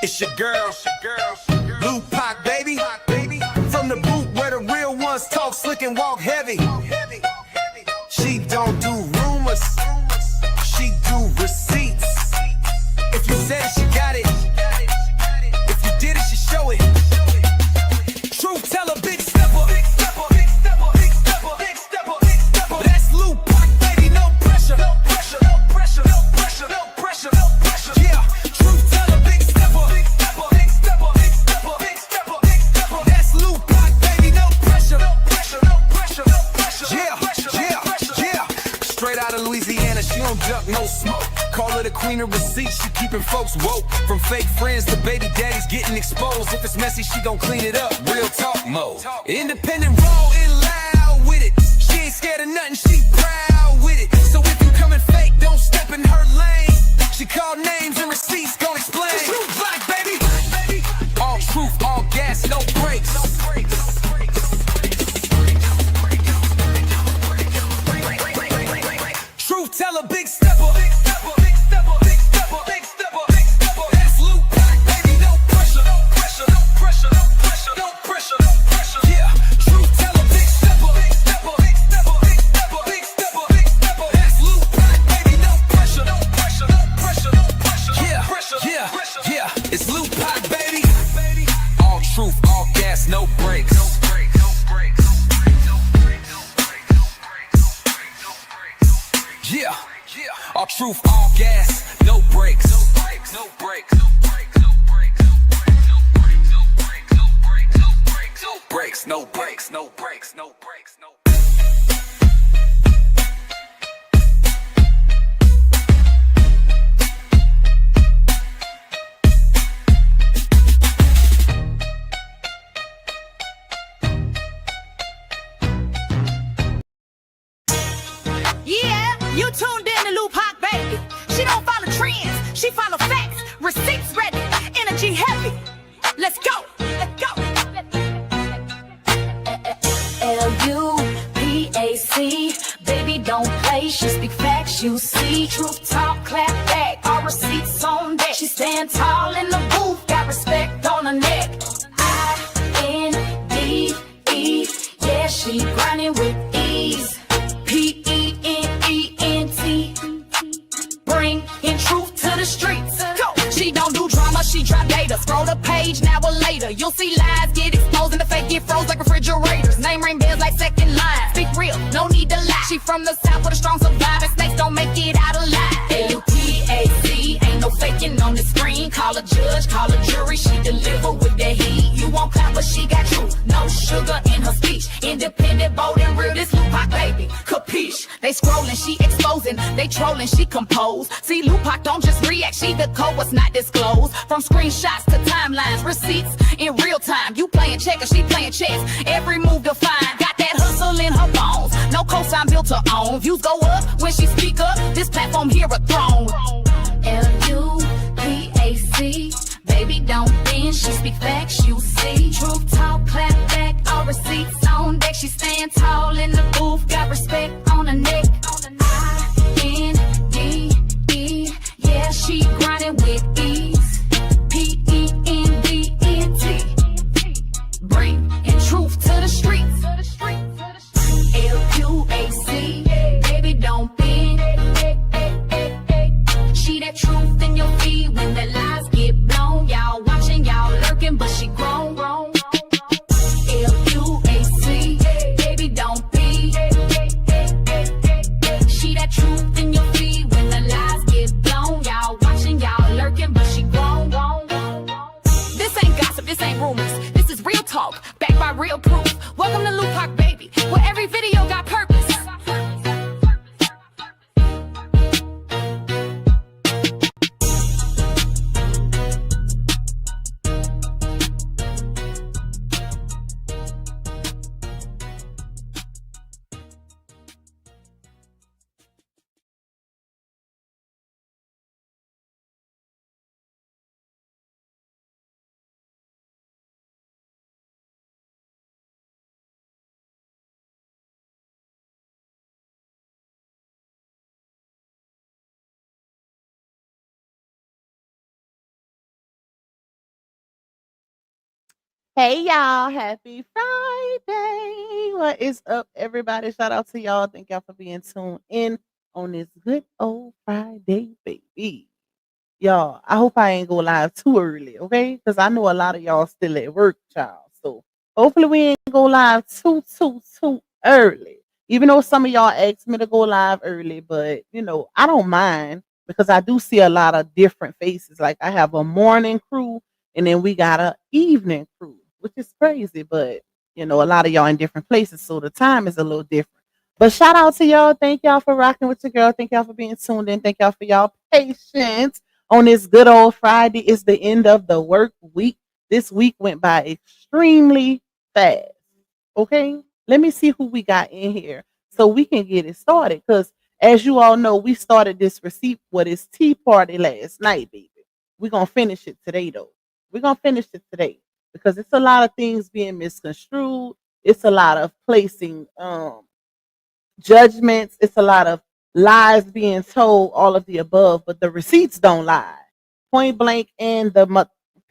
It's your girl, Blue Pac, baby. From the boot where the real ones talk slick and walk heavy. She don't do rumors, she do receipts. If you said it, she got it. If you did it, she show it. Truth teller, big stepper. That's Blue Pac, baby, no pressure. Yeah, truth teller, big stepper. That's Blue Pac, baby, no pressure. Yeah. Straight out of Louisiana, she don't duck, no smoke. Call her the queen of receipts, she keeping folks woke. From fake friends to baby daddies getting exposed. If it's messy, she gon' clean it up. Real talk mode. Independent, raw and loud with it. She ain't scared of nothing, she proud with it. So if you coming fake, don't step in her lane. She call names and receipts, gon' explain. True black, baby. All truth, all gas, no brakes. Truth teller, big stepper. That's Blue Pac, baby, no pressure. Yeah, truth teller, big stepper. That's Blue Pac, baby, no pressure. Yeah, it's Blue Pac, baby. All truth, all gas, no brakes. Yeah, all truth, all gas, no brakes. No brakes. Yeah, you tuned in to Blue Pac, baby. She don't follow trends, she follow facts. Receipts ready, energy heavy. Let's go. L-U-P-A-C, baby don't play, she speak facts, you see. Truth talk, clap back, all receipts on deck. She stand tall in the booth, got respect on her neck. I-N-D-E, yeah, she grinding with ease. P-E-N-E-N-T, bring in truth to the streets. Go. She don't do drama, she drop data. Scroll the page, now or later. You'll see lies get exposed and the fake get froze like refrigerators. Name ring bells like second line. Speak real, no need to lie. She from the south with a strong survivor. Snakes don't make it out alive. L-U-P-A-C, ain't no faking on the screen. Call a judge, call a jury, she deliver with the heat. You won't clap, but she got truth, no sugar in her speech. Independent, bold and real, this Blue Pac, baby, capiche? They scrolling, she exposing. They trolling, she compose. See, Blue Pac don't just react, she decode what's not disclosed. From screenshots to timelines, receipts in real time. You playing checkers, she playing chess. Every move defined, got that hustle in her bones. No cosign built her own. Views go up when she speak up. This platform here a throne. L-U-P-A-C, baby don't bend, she speak facts, you see. Truth talk, clap back, all receipts on deck. She stand tall in the booth, got respect on her neck. I-N-D-E, yeah, she grinding with ease. P-E-N-D-E-N-T, bring in truth to the streets. L-U-A-C, baby don't bend. She that truth in your feed when the lies get blown. Y'all watching, y'all lurking, but she grown. L-U-A-C, baby don't be. She that truth in your feed when the lies get blown. Y'all watching, y'all lurking, but she grown. This ain't gossip, this ain't rumors. This is real talk, backed by real proof. Welcome to Blue Pac, baby, where every video got purpose. Hey y'all, happy Friday. What is up, everybody? Shout out to y'all. Thank y'all for being tuned in on this good old Friday, baby. Y'all, I hope I ain't go live too early, okay? Because I know a lot of y'all still at work, child. So hopefully we ain't go live too early. Even though some of y'all asked me to go live early, but I don't mind because I do see a lot of different faces. Like I have a morning crew and then we got a evening crew, which is crazy, but a lot of y'all in different places, so the time is a little different. But shout out to y'all. Thank y'all for rocking with your girl. Thank y'all for being tuned in. Thank y'all for y'all patience on this good old Friday. It's the end of the work week. This week went by extremely fast. Okay, let me see who we got in here so we can get it started. Because as you all know, we started this receipt what is tea party last night, baby. We're gonna finish it today though. We're gonna finish it today because it's a lot of things being misconstrued. It's a lot of placing judgments. It's a lot of lies being told, all of the above, but the receipts don't lie. Point blank and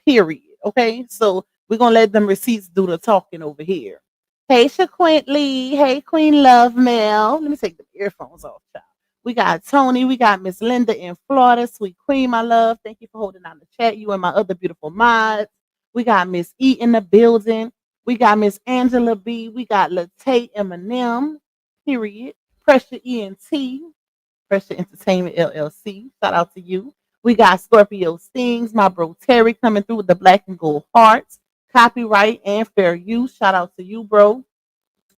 period. Okay, so we're gonna let them receipts do the talking over here. Hey, Shaquintly. Hey, Queen Love Mail. Let me take the earphones off, child. We got Tony. We got Miss Linda in Florida. Sweet Queen, my love. Thank you for holding down the chat. You and my other beautiful mods. We got Miss E in the building. We got Miss Angela B. We got Latte Eminem. Period. Pressure ENT. Pressure Entertainment LLC. Shout out to you. We got Scorpio Stings, my bro Terry coming through with the black and gold hearts. Copyright and fair use. Shout out to you, bro.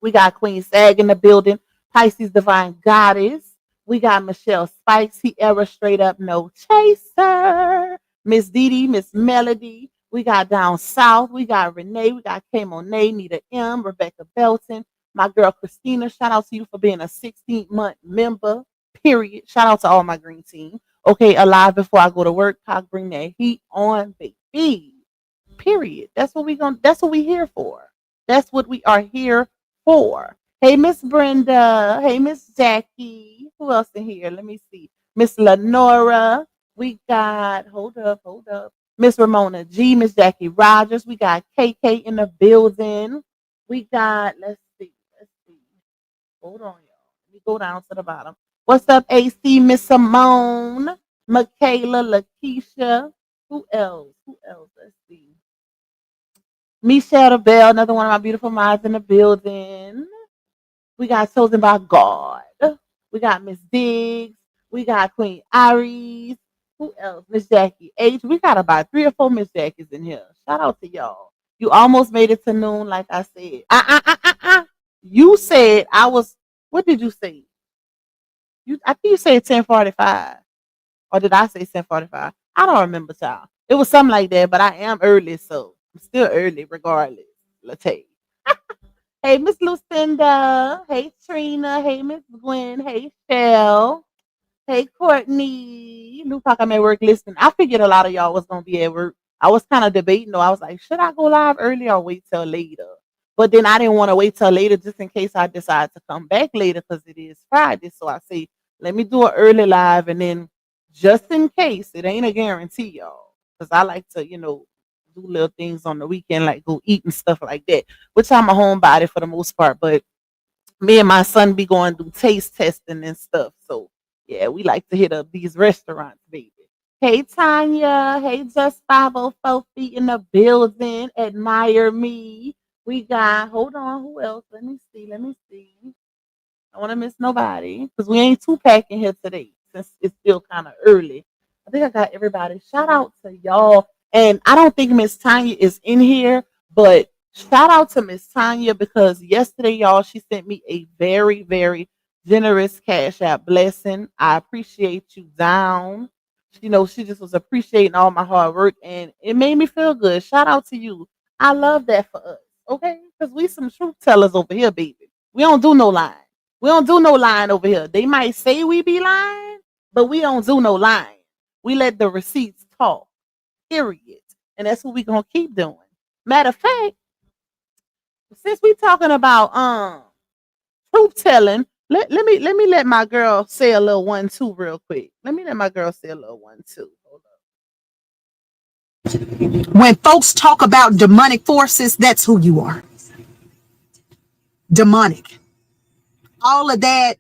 We got Queen Sag in the building. Pisces Divine Goddess. We got Michelle Spikes. Sierra Straight Up No Chaser. Miss Dee, Miss Melody. We got Down South. We got Renee. We got K Monet, Nita M, Rebecca Belton. My girl Christina. Shout out to you for being a 16-month member. Period. Shout out to all my green team. Okay, alive before I go to work. Cock bring that heat on, baby. Period. That's what we here for. That's what we are here for. Hey, Miss Brenda. Hey, Miss Jackie. Who else in here? Let me see. Miss Lenora. We got, hold up. Miss Ramona G, Miss Jackie Rogers. We got KK in the building. We got, let's see. Hold on, y'all. Let me go down to the bottom. What's up, AC? Miss Simone, Michaela, Lakeisha. Who else? Who else? Let's see. Michelle the Bell, another one of my beautiful minds in the building. We got Chosen by God. We got Miss Diggs. We got Queen Iris. Who else? Miss Jackie H. We got about 3 or 4 Miss Jackies in here. Shout out to y'all. You almost made it to noon, like I said. You said I was. What did you say? I think you said 10:45, or did I say 10:45? I don't remember, child. It was something like that, but I am early, so I'm still early regardless. Let's say. Hey, Miss Lucinda. Hey, Trina. Hey, Miss Gwen. Hey, Shell. Hey, Courtney. Lupac, I'm at work listening. I figured a lot of y'all was gonna be at work. I was kind of debating though. I was like, should I go live early or wait till later? But then I didn't want to wait till later just in case I decide to come back later because it is Friday. So I say, let me do an early live and then just in case, it ain't a guarantee, y'all. Because I like to, do little things on the weekend, like go eat and stuff like that. Which I'm a homebody for the most part, but me and my son be going through taste testing and stuff. So yeah, we like to hit up these restaurants, baby. Hey Tanya, hey just 504 feet in the building. Admire me. We got hold on, who else? Let me see. I want to miss nobody because we ain't two packing here today since it's still kind of early. I think I got everybody. Shout out to y'all. And I don't think Miss Tanya is in here, but shout out to Miss Tanya because yesterday, y'all, she sent me a very, very generous cash app blessing. I appreciate you down. She just was appreciating all my hard work and it made me feel good. Shout out to you. I love that for us. Okay? Because we some truth tellers over here, baby. We don't do no lying. We don't do no lying over here. They might say we be lying, but we don't do no lying. We let the receipts talk. Period. And that's what we gonna keep doing. Matter of fact, since we talking about truth telling, let me let my girl say a little 1-2 real quick. Let me let my girl say a little 1-2. Hold up. When folks talk about demonic forces, that's who you are. Demonic. All of that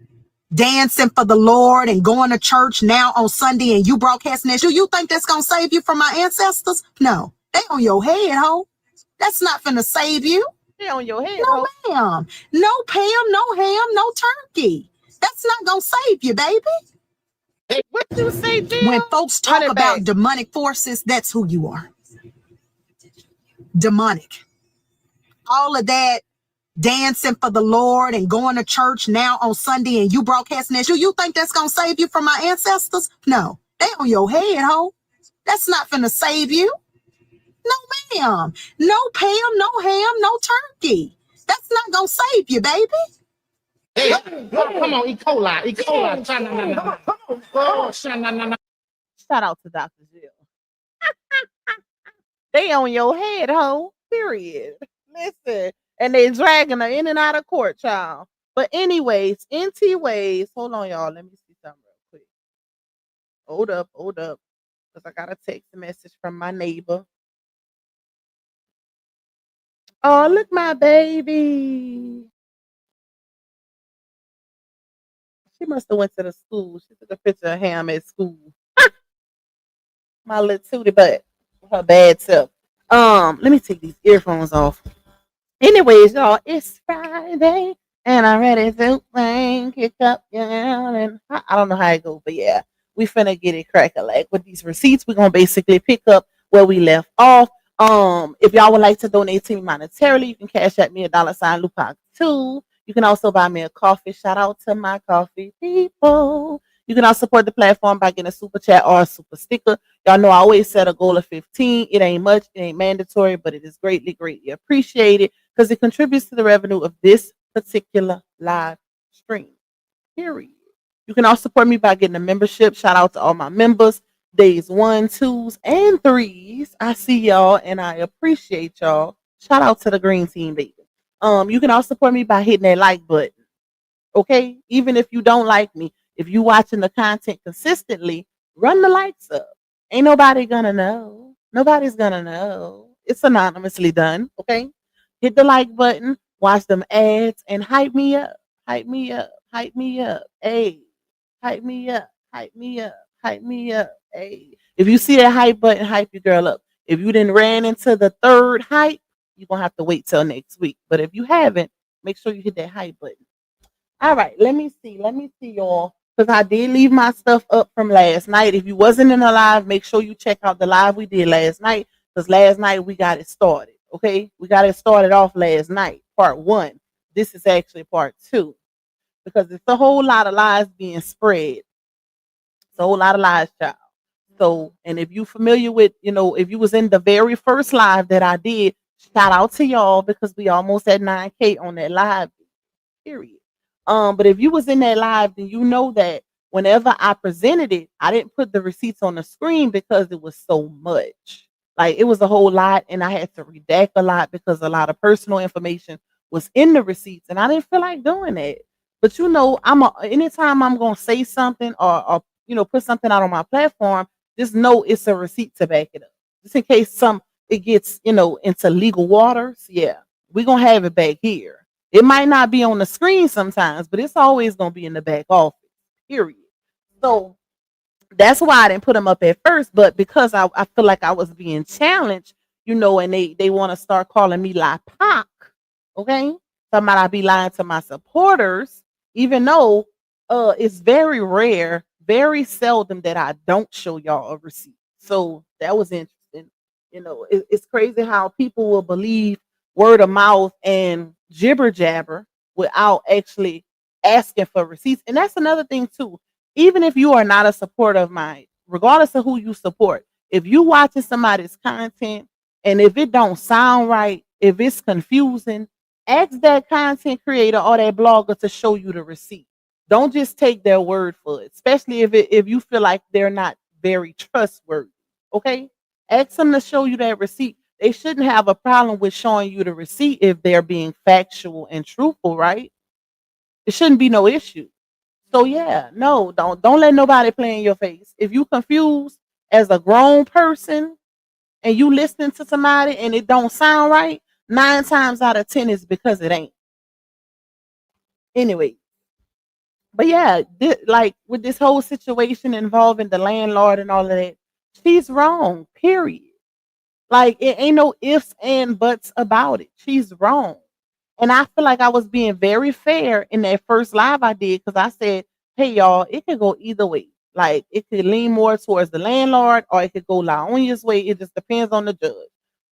dancing for the Lord and going to church now on Sunday and you broadcasting that, you think that's going to save you from my ancestors? No. They on your head, ho. That's not finna save you. They on your head, No, ho. ma'am. No Pam, no ham, no turkey. That's not going to save you, baby. What you say, Jill? When folks Run talk it about back. demonic forces, that's who you are. Demonic. All of that dancing for the Lord and going to church now on Sunday and you broadcasting that, you think that's going to save you from my ancestors? No. They on your head, ho. That's not finna save you. No, ma'am. No Pam, no ham, no turkey. That's not going to save you, baby. Hey, come on, E. coli, E. coli. Shout out to Dr. Jill. They on your head, ho. Period. Listen. And they dragging her in and out of court, child. But anyways, NT ways. Hold on, y'all. Let me see something real quick. Hold up. Because I got a text message from my neighbor. Oh, look, my baby. She must have went to the school. She took a picture of him at school. My little tootie butt. Her bad self. Let me take these earphones off. Anyways, y'all, it's Friday and I'm ready to bang, kick up, and I don't know how it goes, but yeah, we finna get it crack like with these receipts. We're gonna basically pick up where we left off. If y'all would like to donate to me monetarily, you can cash at me $sign Lupac 2. You can also buy me a coffee. Shout out to my coffee people. You can also support the platform by getting a super chat or a super sticker. Y'all know I always set a goal of 15. It ain't much, it ain't mandatory, but it is greatly, greatly appreciated because it contributes to the revenue of this particular live stream. Period. You can also support me by getting a membership. Shout out to all my members, days 1, 2s, and 3s. I see y'all and I appreciate y'all. Shout out to the green team, baby. You can also support me by hitting that like button. Okay, even if you don't like me, if you watching the content consistently, run the likes up. Ain't nobody gonna know. Nobody's gonna know. It's anonymously done. Okay, hit the like button, watch them ads, and hype me up. Hype me up. Hype me up. Hey, hype me up. Hype me up. Hype me up. Hey, if you see that hype button, hype your girl up. If you didn't ran into the third hype, you're gonna have to wait till next week. But if you haven't, make sure you hit that hype button. All right, let me see, y'all, because I did leave my stuff up from last night. If you wasn't in the live, make sure you check out the live we did last night, because last night we got it started. Okay, we got it started off last night, part 1. This is actually part 2, because it's a whole lot of lies being spread. It's a whole lot of lies, child. So, and if you familiar with, if you was in the very first live that I did, shout out to y'all because we almost at 9K on that live. Period. But if you was in that live, then you know that whenever I presented it, I didn't put the receipts on the screen because it was so much. Like it was a whole lot, and I had to redact a lot because a lot of personal information was in the receipts, and I didn't feel like doing that. But anytime I'm gonna say something or put something out on my platform, just know it's a receipt to back it up. Just in case it gets into legal waters. Yeah, we're gonna have it back here. It might not be on the screen sometimes, but it's always going to be in the back office, period. So that's why I didn't put them up at first. But because I feel like I was being challenged, and they want to start calling me La Pac, okay? Somebody I be lying to my supporters, even though it's very rare, very seldom that I don't show y'all a receipt. So that was interesting. It's crazy how people will believe word of mouth and jibber jabber without actually asking for receipts. And that's another thing too. Even if you are not a supporter of mine, regardless of who you support, if you watching somebody's content and if it don't sound right, if it's confusing, ask that content creator or that blogger to show you the receipt. Don't just take their word for it, especially if you feel like they're not very trustworthy. Okay, ask them to show you that receipt. They shouldn't have a problem with showing you the receipt if they're being factual and truthful, right? It shouldn't be no issue. So yeah, no, don't let nobody play in your face. If you confused as a grown person and you listening to somebody and it don't sound right, 9 times out of 10 is because it ain't. Anyway, but yeah, like with this whole situation involving the landlord and all of that, she's wrong. Period. Like it ain't no ifs and buts about it. She's wrong. And I feel like I was being very fair in that first live I did because I said, hey y'all, it could go either way. Like it could lean more towards the landlord or it could go Laonia's way. It just depends on the judge.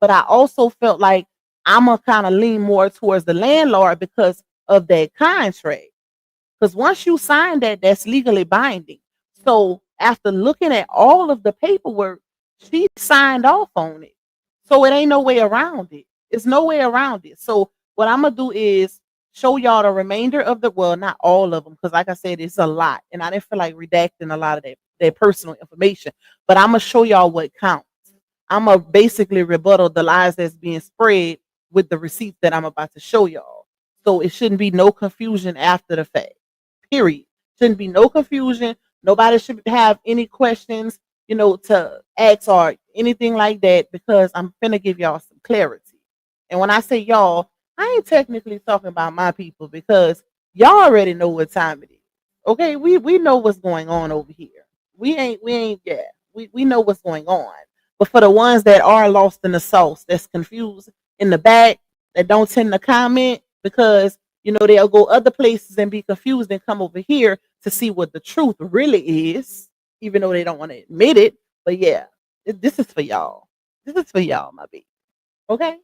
But I also felt like I'm gonna kind of lean more towards the landlord because of that contract. Because once you sign that, that's legally binding. So after looking at all of the paperwork, she signed off on it. So it ain't no way around it. It's no way around it. So what I'm gonna do is show y'all the remainder of the well, not all of them, because like I said, it's a lot, and I didn't feel like redacting a lot of that personal information. But I'm gonna show y'all what counts. I'm gonna basically rebuttal the lies that's being spread with the receipts that I'm about to show y'all. So it shouldn't be no confusion after the fact. Period. Shouldn't be no confusion. Nobody should have any questions, to ask or anything like that because I'm finna give y'all some clarity. And when I say y'all, I ain't technically talking about my people because y'all already know what time it is. Okay, we know what's going on over here. We ain't yeah. We know what's going on. But for the ones that are lost in the sauce, that's confused in the back, that don't tend to comment because they'll go other places and be confused and come over here to see what the truth really is, even though they don't want to admit it. But yeah, this is for y'all. This is for y'all, my baby. Okay?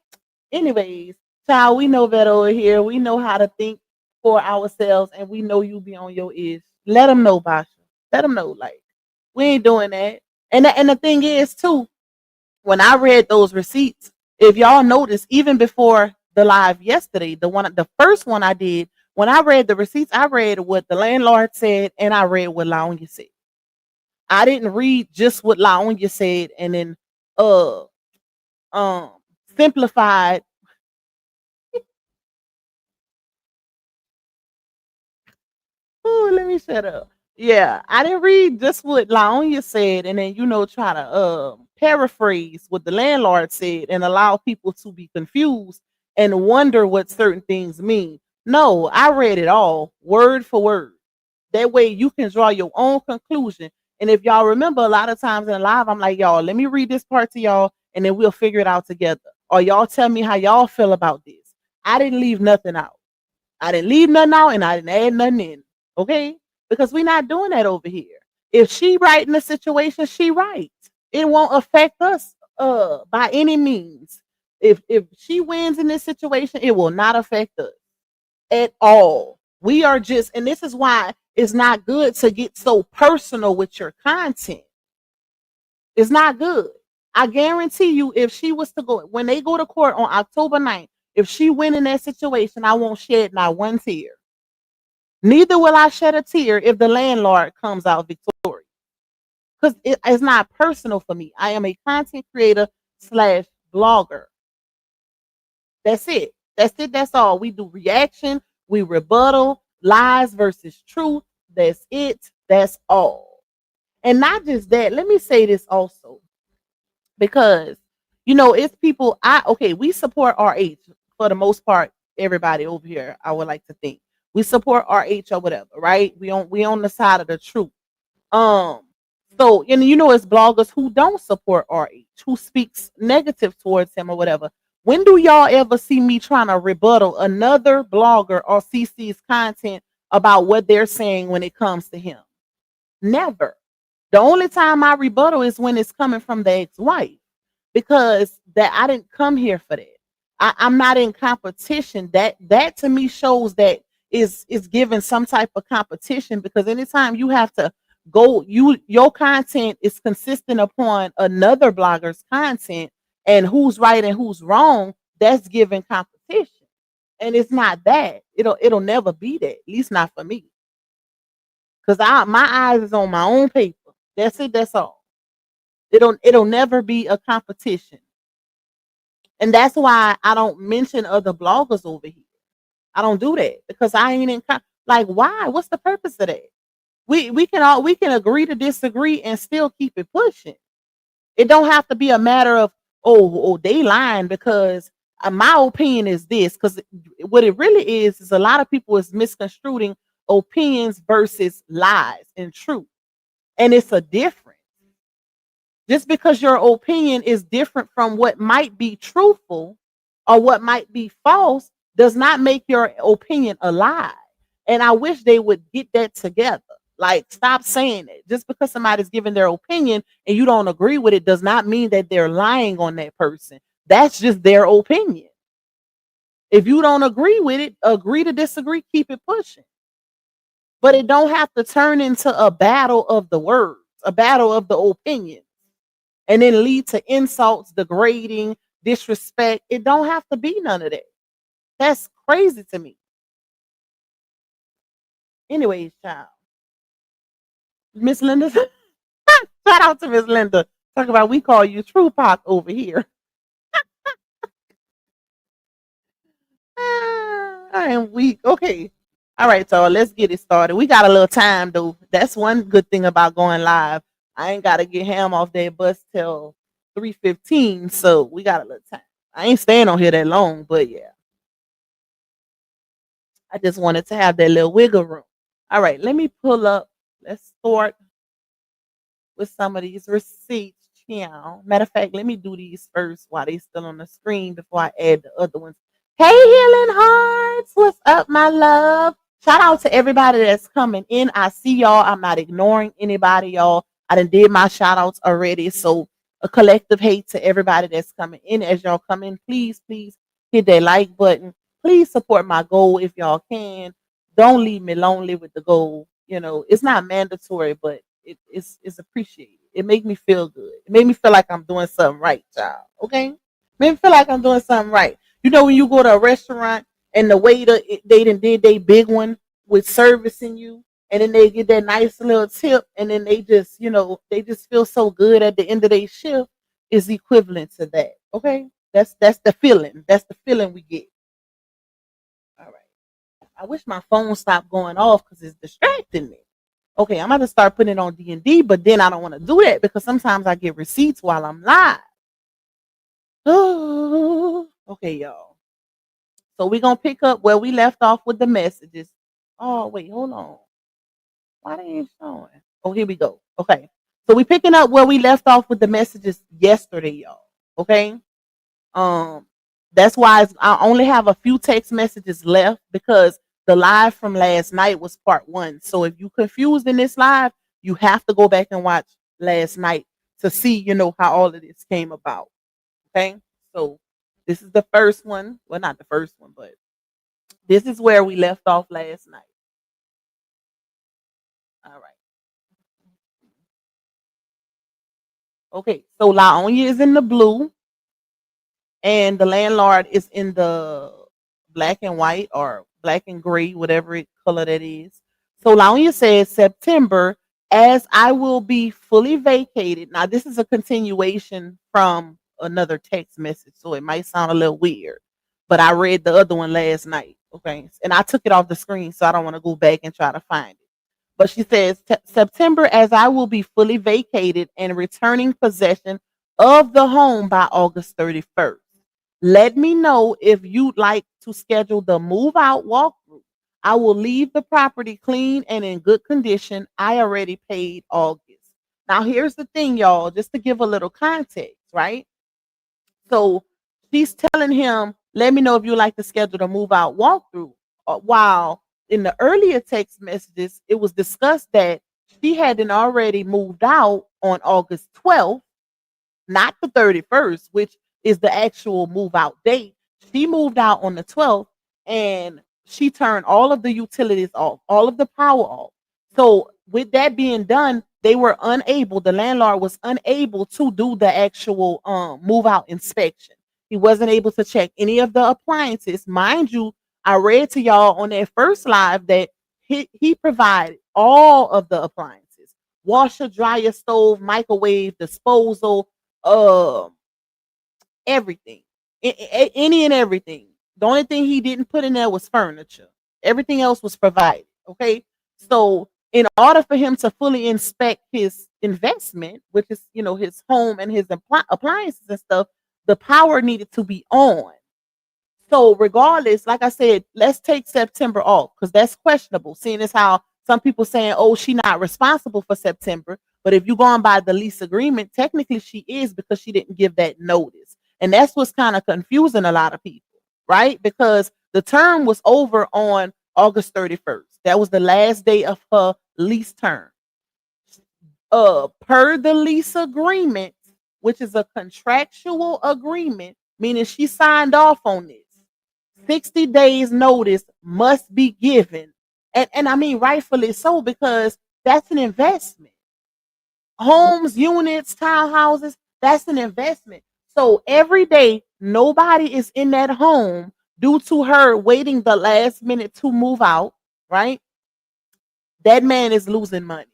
Anyways, child, we know better over here. We know how to think for ourselves, and we know you be on your ears. Let them know, Basha. Let them know, like, we ain't doing that. And the thing is, too, when I read those receipts, if y'all notice, even before the live yesterday, the first one I did, when I read the receipts, I read what the landlord said and I read what Laonia said. I didn't read just what Laonia said and then uh um simplified. Oh, let me shut up. Yeah, I didn't read just what Laonia said and then try to paraphrase what the landlord said and allow people to be confused and wonder what certain things mean. No, I read it all word for word. That way you can draw your own conclusion. And if y'all remember, a lot of times in live, I'm like, y'all, let me read this part to y'all and then we'll figure it out together. Or y'all tell me how y'all feel about this. I didn't leave nothing out. I didn't leave nothing out and I didn't add nothing in. Okay? Because we're not doing that over here. If she right in the situation, she right. It won't affect us by any means. If she wins in this situation, it will not affect us at all. We are just, and this is why it's not good to get so personal with your content. It's not good. I guarantee you, if she was to go, when they go to court on October 9th, if she win in that situation, I won't shed not one tear. Neither will I shed a tear if the landlord comes out victorious. Because it's not personal for me. I am a content creator slash blogger. That's it. That's it. That's all. We do reaction, we rebuttal, lies versus truth. That's it. That's all. And not just that, let me say this also. Because, it's people, we support RH for the most part, everybody over here, I would like to think. We support RH or whatever, right? We on the side of the truth. Um, so it's bloggers who don't support RH, who speaks negative towards him or whatever. When do y'all ever see me trying to rebuttal another blogger or CC's content about what they're saying when it comes to him? Never. The only time I rebuttal is when it's coming from the ex-wife, because that I didn't come here for that. I'm not in competition. That to me shows that is giving some type of competition, because anytime you have to go, your content is consistent upon another blogger's content and who's right and who's wrong, that's giving competition. And it's not that. It'll never be that, at least not for me. Because my eyes is on my own paper. That's it, that's all. It'll never be a competition. And that's why I don't mention other bloggers over here. I don't do that because I ain't in like, why? What's the purpose of that? We can agree to disagree and still keep it pushing. It don't have to be a matter of oh, they lying because my opinion is this. Because what it really is a lot of people is misconstruing opinions versus lies and truth, and it's a difference. Just because your opinion is different from what might be truthful or what might be false does not make your opinion a lie. And I wish they would get that together. Like, stop saying it. Just because somebody's giving their opinion and you don't agree with it does not mean that they're lying on that person. That's just their opinion. If you don't agree with it, agree to disagree, keep it pushing. But it don't have to turn into a battle of the words, a battle of the opinion, and then lead to insults, degrading, disrespect. It don't have to be none of that. That's crazy to me. Anyways, child. Miss Linda, shout out to Miss Linda. Talk about we call you True Pop over here. I am weak. Okay. All right, so let's get it started. We got a little time though. That's one good thing about going live. I ain't gotta get ham off that bus till 3:15. So we got a little time. I ain't staying on here that long, but yeah. I just wanted to have that little wiggle room. All right, let me pull up. Let's start with some of these receipts. Yeah. Matter of fact, let me do these first while they still on the screen before I add the other ones. Hey, Healing Hearts, what's up, my love? Shout out to everybody that's coming in. I see y'all. I'm not ignoring anybody, y'all. I done did my shout outs already. So a collective hate to everybody that's coming in. As y'all come in, please, please hit that like button. Please support my goal if y'all can. Don't leave me lonely with the goal. You know, it's not mandatory, but it's appreciated. It make me feel good. It made me feel like I'm doing something right, child. Okay? Made me feel like I'm doing something right. You know when you go to a restaurant and the waiter they done did they big one with servicing you, and then they get that nice little tip, and then they just they just feel so good at the end of their shift. Is equivalent to that. Okay, that's the feeling. That's the feeling we get. All right. I wish my phone stopped going off because it's distracting me. Okay, I'm about to start putting it on D&D, but then I don't want to do that because sometimes I get receipts while I'm live. Oh, okay, y'all. So we're going to pick up where we left off with the messages. Oh, wait, hold on. Why they ain't showing? Oh, here we go. Okay. So we picking up where we left off with the messages yesterday, y'all. Okay. That's why I only have a few text messages left because the live from last night was part 1. So if you confused in this live, you have to go back and watch last night to see, how all of this came about. Okay. So this is the first one. Well, not the first one, but this is where we left off last night. All right. Okay. So Laonia is in the blue and the landlord is in the black and white or black and gray, whatever color that is. So Laonia says September, as I will be fully vacated. Now, this is a continuation from another text message, so it might sound a little weird, but I read the other one last night. Okay. And I took it off the screen, so I don't want to go back and try to find it. But she says September, as I will be fully vacated and returning possession of the home by August 31st. Let me know if you'd like to schedule the move out walkthrough. I will leave the property clean and in good condition. I already paid August. Now, here's the thing, y'all, just to give a little context, right? So she's telling him, let me know if you'd like to schedule the move out walkthrough. While in the earlier text messages, it was discussed that she hadn't already moved out on August 12th, not the 31st, which is the actual move out date. She moved out on the 12th and she turned all of the utilities off, all of the power off. So with that being done, they were unable, the landlord was unable to do the actual move out inspection. He wasn't able to check any of the appliances. Mind you, I read to y'all on that first live that he provided all of the appliances: washer, dryer, stove, microwave, disposal, everything, any and everything. The only thing he didn't put in there was furniture. Everything else was provided. Okay, so in order for him to fully inspect his investment, which is his home and his appliances and stuff, the power needed to be on. So regardless, like I said, let's take September off because that's questionable. Seeing as how some people saying, "Oh, she not responsible for September," but if you're going by the lease agreement, technically she is because she didn't give that notice, and that's what's kind of confusing a lot of people, right? Because the term was over on August 31st. That was the last day of her lease term. Per the lease agreement, which is a contractual agreement, meaning she signed off on this. 60 days notice must be given. And I mean rightfully so, because that's an investment. Homes, units, townhouses, that's an investment. So every day nobody is in that home due to her waiting the last minute to move out, right? That man is losing money.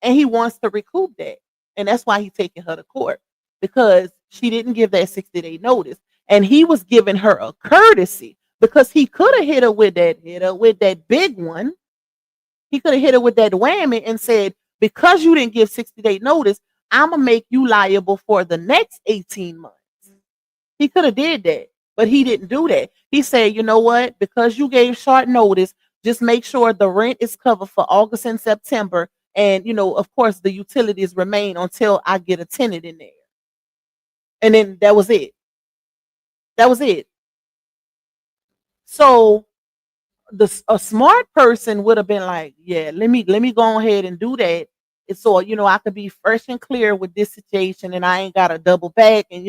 And he wants to recoup that. And that's why he's taking her to court, because she didn't give that 60-day notice. And he was giving her a courtesy because he could have hit her with that big one. He could have hit her with that whammy and said, because you didn't give 60-day notice, I'm gonna make you liable for the next 18 months. He could have did that, but he didn't do that. He said, you know what? Because you gave short notice, just make sure the rent is covered for August and September. And, of course, the utilities remain until I get a tenant in there. And then that was it. That was it. So a smart person would have been like, yeah, let me go ahead and do that. And so, I could be fresh and clear with this situation, and I ain't got to double back, and,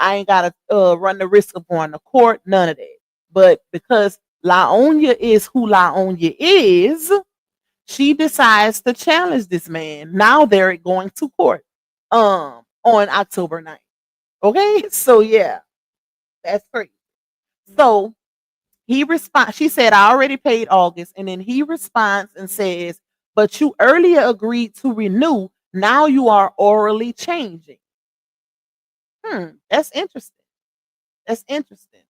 I ain't got to run the risk of going to court, none of that. But because Laonia is who Laonia is, she decides to challenge this man. Now they're going to court on October 9th. Okay? So yeah, that's crazy. So he responds, she said, I already paid August. And then he responds and says, but you earlier agreed to renew. Now you are orally changing. That's interesting. That's interesting.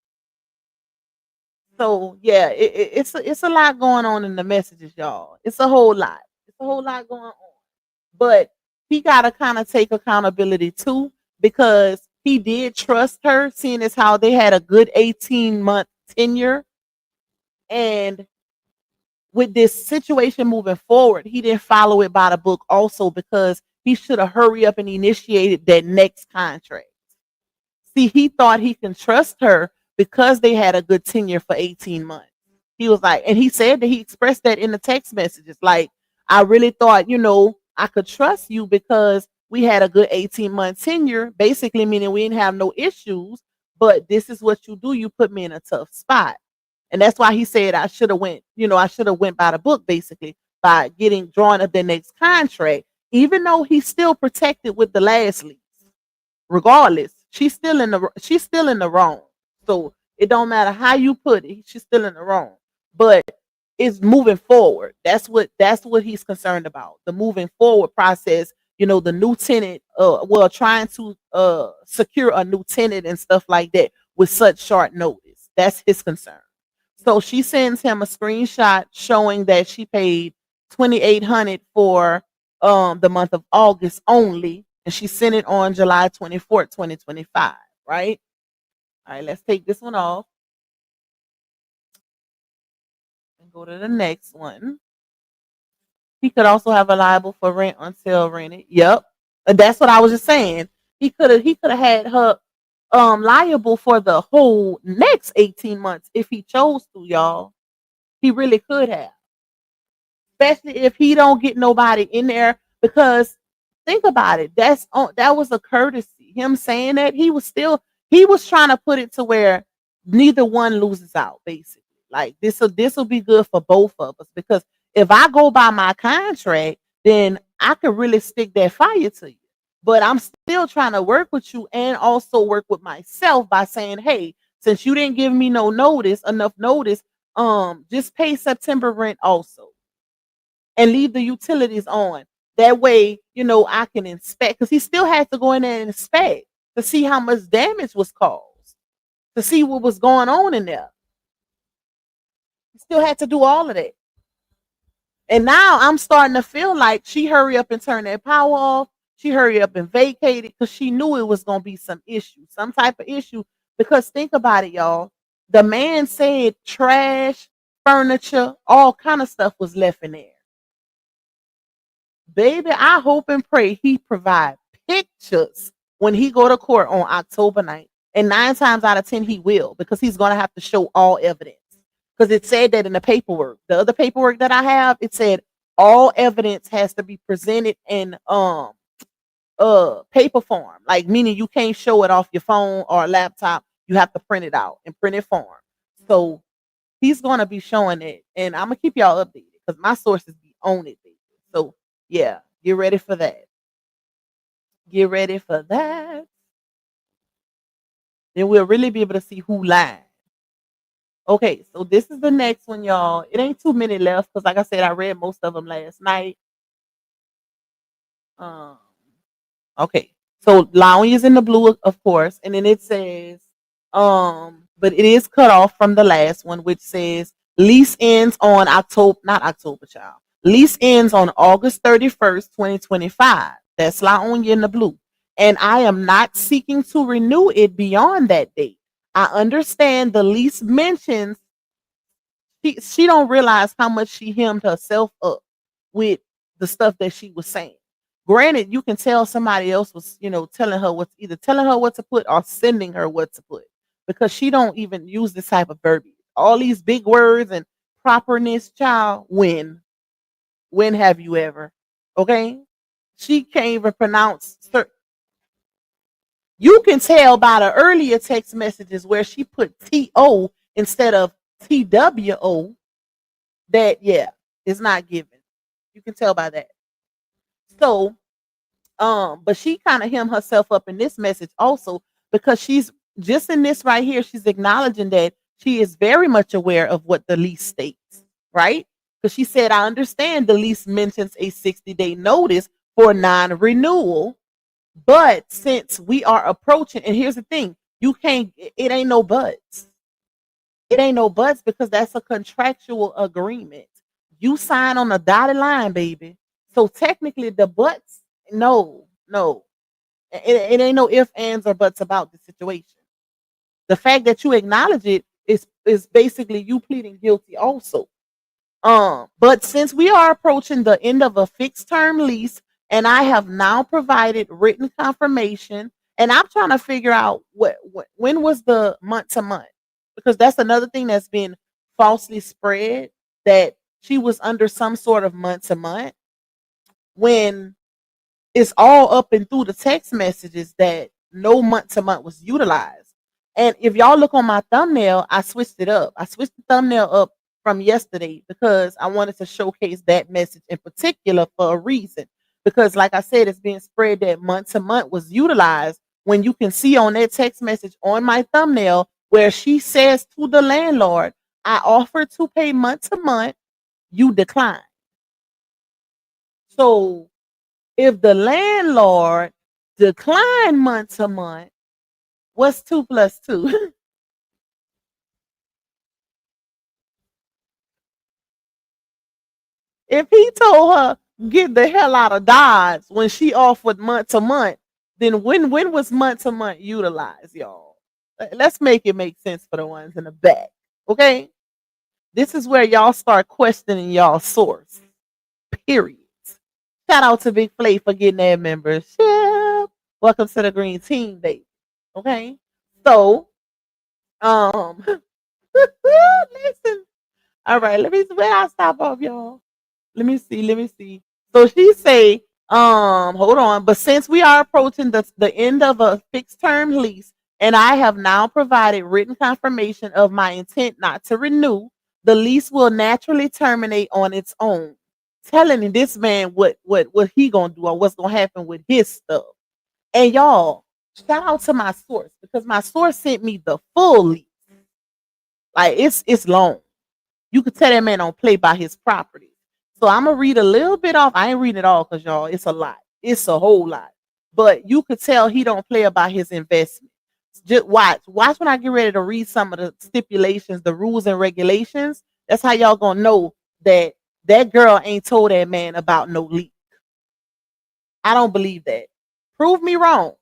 So yeah, it's a lot going on in the messages, y'all. It's a whole lot. It's a whole lot going on. But he gotta kind of take accountability too, because he did trust her, seeing as how they had a good 18-month tenure. And with this situation moving forward, he didn't follow it by the book also, because he should have hurried up and initiated that next contract. See, he thought he can trust her because they had a good tenure for 18 months. He was like, and he said that he expressed that in the text messages. Like, I really thought, I could trust you because we had a good 18-month tenure, basically meaning we didn't have no issues. But this is what you do. You put me in a tough spot. And that's why he said I should have went by the book, basically, by getting drawn up the next contract, even though he's still protected with the last lease. Regardless, she's still in the wrong. So it don't matter how you put it, she's still in the wrong. But it's moving forward. That's what he's concerned about. The moving forward process, the new tenant, trying to secure a new tenant and stuff like that with such short notice. That's his concern. So she sends him a screenshot showing that she paid $2,800 for the month of August only, and she sent it on July 24th, 2025, right? All right, let's take this one off and go to the next one. He could also have a liable for rent until rented. Yep. And that's what I was just saying. He could have had her liable for the whole next 18 months if he chose to, y'all. He really could have. Especially if he don't get nobody in there, because think about it. That was a courtesy. Him saying that, he was trying to put it to where neither one loses out, basically. Like, this will be good for both of us, because if I go by my contract, then I could really stick that fire to you. But I'm still trying to work with you and also work with myself by saying, hey, since you didn't give me enough notice, just pay September rent also. And leave the utilities on. That way, I can inspect, because he still has to go in there and inspect to see how much damage was caused, to see what was going on in there. He still had to do all of that. And now I'm starting to feel like she hurry up and turn that power off She hurried up and vacated because she knew it was gonna be some issue, some type of issue. Because think about it, y'all. The man said trash, furniture, all kind of stuff was left in there. Baby, I hope and pray he provide pictures when he go to court on October 9th. And 9 times out of 10 he will, because he's gonna have to show all evidence. Because it said that in the paperwork. The other paperwork that I have, it said all evidence has to be presented in paper form. Like meaning you can't show it off your phone or a laptop. You have to print it out in printed form. So he's gonna be showing it, and I'm gonna keep y'all updated because my sources be on it, baby. So yeah, get ready for that. Get ready for that. Then we'll really be able to see who lied. Okay, so this is the next one, y'all. It ain't too many left because, like I said, I read most of them last night. Um, okay, so Lounge is in the blue, of course, and then it says, but it is cut off from the last one, which says lease ends on October, not October, child. Lease ends on August 31st, 2025. That's Lounge in the blue, and I am not seeking to renew it beyond that date. I understand the lease mentions she don't realize how much she hemmed herself up with the stuff that she was saying. Granted, you can tell somebody else was, telling her what either telling her what to put or sending her what to put because she don't even use this type of verbiage. All these big words and properness, child. When have you ever? Okay, she can't even pronounce. You can tell by the earlier text messages where she put TO instead of TWO that yeah, it's not given. You can tell by that. So, but she kind of hemmed herself up in this message also because she's just in this right here, she's acknowledging that she is very much aware of what the lease states, right? Because she said, I understand the lease mentions a 60-day notice for non-renewal, but since we are approaching, and here's the thing, you can't, it ain't no buts. It ain't no buts because that's a contractual agreement. You sign on a dotted line, baby. So technically, the buts, no. It ain't no ifs, ands, or buts about the situation. The fact that you acknowledge it is basically you pleading guilty also. But since we are approaching the end of a fixed term lease, and I have now provided written confirmation, and I'm trying to figure out when was the month to month, because that's another thing that's been falsely spread that she was under some sort of month to month when it's all up and through the text messages that no month to month was utilized. And if y'all look on my thumbnail, I switched it up. I switched the thumbnail up from yesterday because I wanted to showcase that message in particular for a reason. Because, like I said, it's being spread that month to month was utilized when you can see on that text message on my thumbnail where she says to the landlord, I offer to pay month to month, you decline. So if the landlord declined month to month, what's 2 plus 2? If he told her get the hell out of Dodge when she offered month to month, then when was month to month utilized, y'all? Let's make it make sense for the ones in the back. Okay? This is where y'all start questioning y'all source. Period. Shout out to Big Flay for getting that membership. Welcome to the green team, baby. Okay? So, listen. All right, let me see where I stop off, y'all. Let me see. So she say, hold on. But since we are approaching the end of a fixed term lease, and I have now provided written confirmation of my intent not to renew, the lease will naturally terminate on its own. Telling this man what he gonna do or what's gonna happen with his stuff. And y'all, shout out to my source because my source sent me the full lease. Like it's long. You could tell that man don't play by his property. So I'm gonna read a little bit off. I ain't reading it all because y'all, it's a lot. It's a whole lot. But you could tell he don't play about his investment. Just watch when I get ready to read some of the stipulations, the rules and regulations. That's how y'all gonna know that that girl ain't told that man about no leak. I don't believe that. Prove me wrong.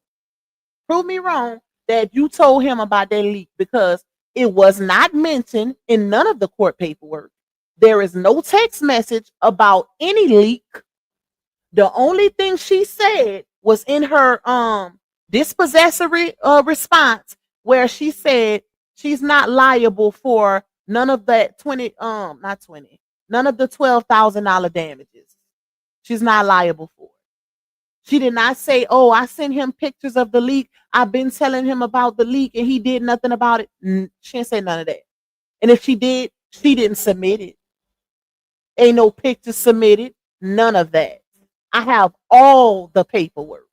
Prove me wrong that you told him about that leak, because it was not mentioned in none of the court paperwork. There is no text message about any leak. The only thing she said was in her dispossessory response, where she said she's not liable for none of that 20 not 20, none of the $12,000 damages. She's not liable for it. She did not say, "Oh, I sent him pictures of the leak. I've been telling him about the leak and he did nothing about it." She didn't say none of that. And if she did, she didn't submit it. Ain't no pictures submitted. None of that. I have all the paperwork,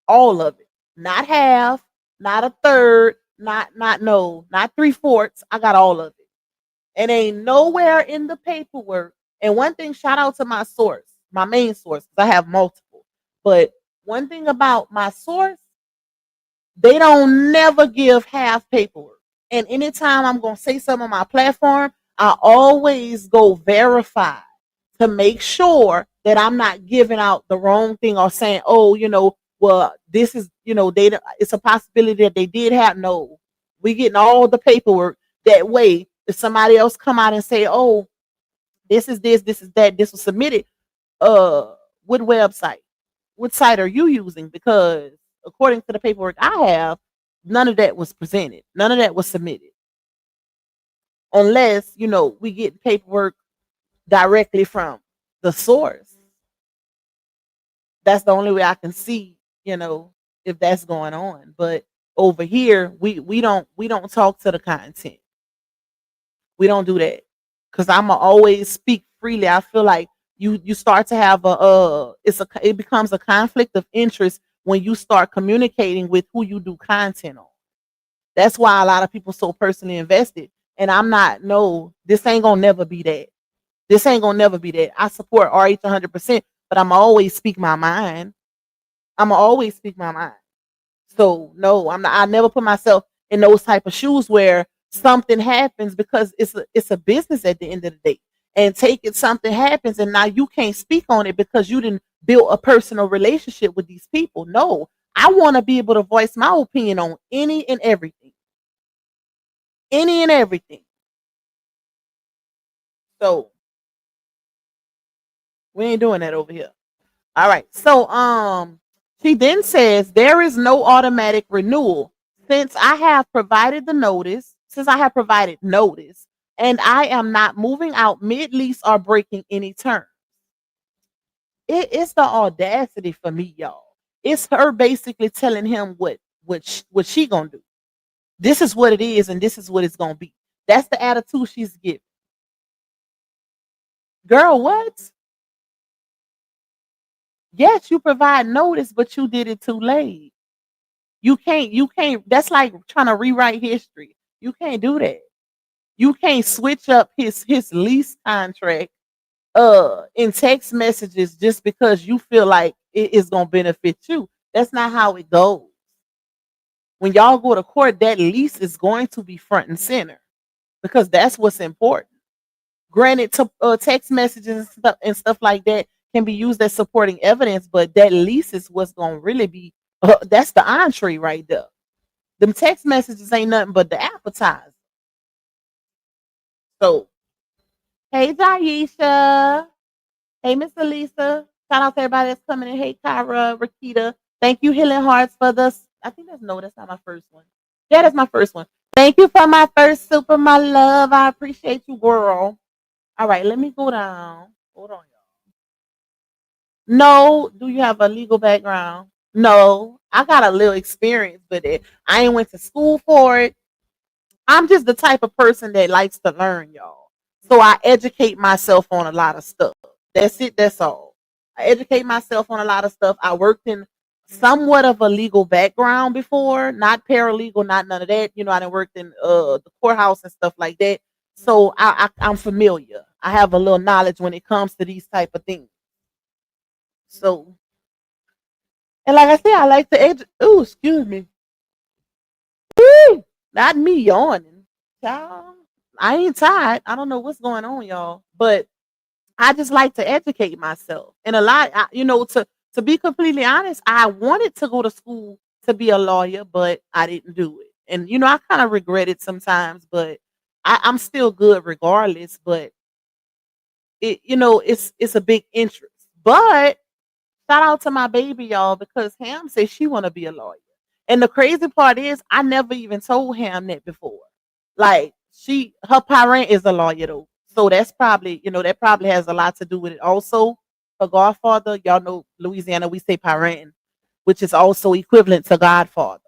all of it. Not half, not a third, not 3/4. I got all of it. And ain't nowhere in the paperwork. And one thing, shout out to my source, my main source, because I have multiple. But one thing about my source, they don't never give half paperwork. And anytime I'm gonna say something on my platform, I always go verify to make sure that I'm not giving out the wrong thing or saying, "Oh, well, this is, it's a possibility that they did have." No, we getting all the paperwork. That way, if somebody else come out and say, "Oh, this is this is that, this was submitted," what website, what site are you using? Because according to the paperwork I have, none of that was presented. None of that was submitted. Unless, we get paperwork directly from the source. That's the only way I can see, if that's going on. But over here, we don't talk to the content. We don't do that. Because I'ma always speak freely. I feel like you start to have it becomes a conflict of interest when you start communicating with who you do content on. That's why a lot of people so personally invested. And I'm not, no, this ain't gonna never be that. This ain't gonna never be that. I support RH 100%, but I'm always speak my mind. I'm always speak my mind. So no, I'm not. I never put myself in those type of shoes where something happens, because it's a business at the end of the day. And take it, something happens, and now you can't speak on it because you didn't build a personal relationship with these people. No, I want to be able to voice my opinion on any and everything, any and everything. So we ain't doing that over here. All right. So she then says there is no automatic renewal since I have provided notice and I am not moving out mid lease or breaking any terms. It's the audacity for me, y'all. It's her basically telling him what she gonna do. This is what it is, and this is what it's gonna be. That's the attitude she's giving. Girl, what? Yes, you provide notice, but you did it too late. You can't, that's like trying to rewrite history. You can't do that. You can't switch up his lease contract in text messages just because you feel like it is gonna benefit you. That's not how it goes. When y'all go to court, that lease is going to be front and center because that's what's important. Granted, text messages and stuff like that can be used as supporting evidence, but that lease is what's going to really be, that's the entree right there. Them text messages ain't nothing but the appetizer. So, hey, Jaisha. Hey, Miss Elisa. Shout out to everybody that's coming in. Hey, Kyra, Rakita. Thank you, Healing Hearts, for this. I think that's not my first one. Yeah, that's my first one. Thank you for my first super, my love. I appreciate you, girl. All right, let me go down. Hold on, y'all. No, do you have a legal background? No, I got a little experience with it. I ain't went to school for it. I'm just the type of person that likes to learn, y'all. So I educate myself on a lot of stuff. That's it. That's all. I educate myself on a lot of stuff. I worked in somewhat of a legal background before, not paralegal, not none of that. I done worked in the courthouse and stuff like that. So I'm familiar. I have a little knowledge when it comes to these type of things. So, and like I said, I like to Oh, excuse me. Woo! Not me yawning. Child, I ain't tired. I don't know what's going on, y'all. But I just like to educate myself. And a lot, To be completely honest, I wanted to go to school to be a lawyer, but I didn't do it. And I kind of regret it sometimes, but I'm still good regardless. But it's a big interest. But shout out to my baby, y'all, because Ham says she want to be a lawyer. And the crazy part is, I never even told Ham that before. Like her parent is a lawyer though, so that's probably that probably has a lot to do with it. Also, her godfather, y'all know Louisiana, we say parent, which is also equivalent to godfather.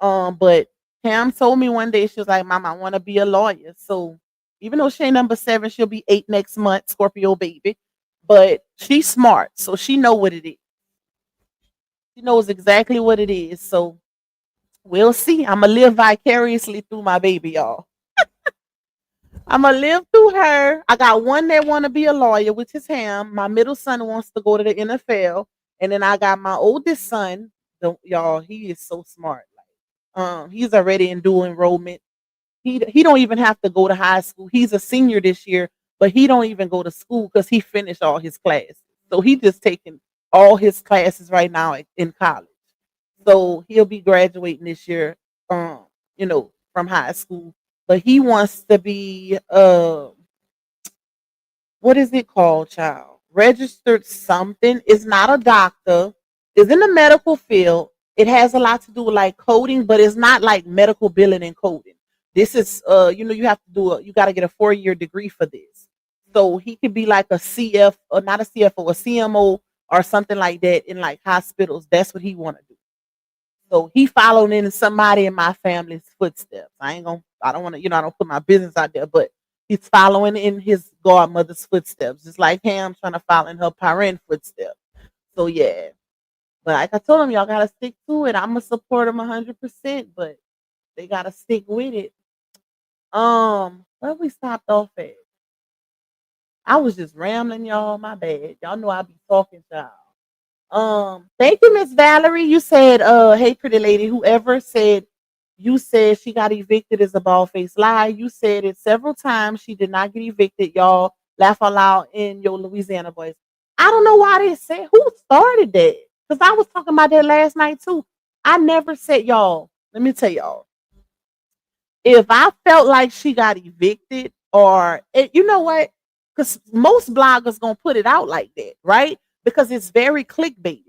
But Ham told me one day she was like, "Mom, I want to be a lawyer." So even though she ain't number 7, she'll be 8 next month, Scorpio baby. But she's smart, so she know what it is. She knows exactly what it is. So we'll see. I'm gonna live vicariously through my baby, y'all. I'm gonna live through her. I got one that want to be a lawyer, which is Ham. My middle son wants to go to the NFL, and then I got my oldest son. Y'all, he is so smart. He's already in dual enrollment. He don't even have to go to high school. He's a senior this year, but he don't even go to school because he finished all his classes. So he just taking all his classes right now in college. So he'll be graduating this year, from high school. But he wants to be what is it called, child? Registered something. It's not a doctor. It's in the medical field. It has a lot to do with like coding, but it's not like medical billing and coding. This is you have to you gotta get a 4-year degree for this. So he could be like a CF or not a CFO, a CMO or something like that in like hospitals. That's what he wanna do. So he following in somebody in my family's footsteps. I don't want to, I don't put my business out there, but he's following in his godmother's footsteps, just like Ham trying to follow in her parent footsteps. So yeah. But like I told him, y'all gotta stick to it. I'ma support him 100%, but they gotta stick with it. Where we stopped off at? I was just rambling, y'all. My bad. Y'all know I be talking, y'all. Thank you, Miss Valerie. You said, hey, pretty lady, whoever said you said she got evicted is a bald faced lie. You said it several times. She did not get evicted, y'all. Laugh out loud in your Louisiana voice. I don't know why they said who started that. Because I was talking about that last night too. I never said, y'all, let me tell y'all. If I felt like she got evicted, or you know what? Because most bloggers gonna put it out like that, right? Because it's very clickbaitish.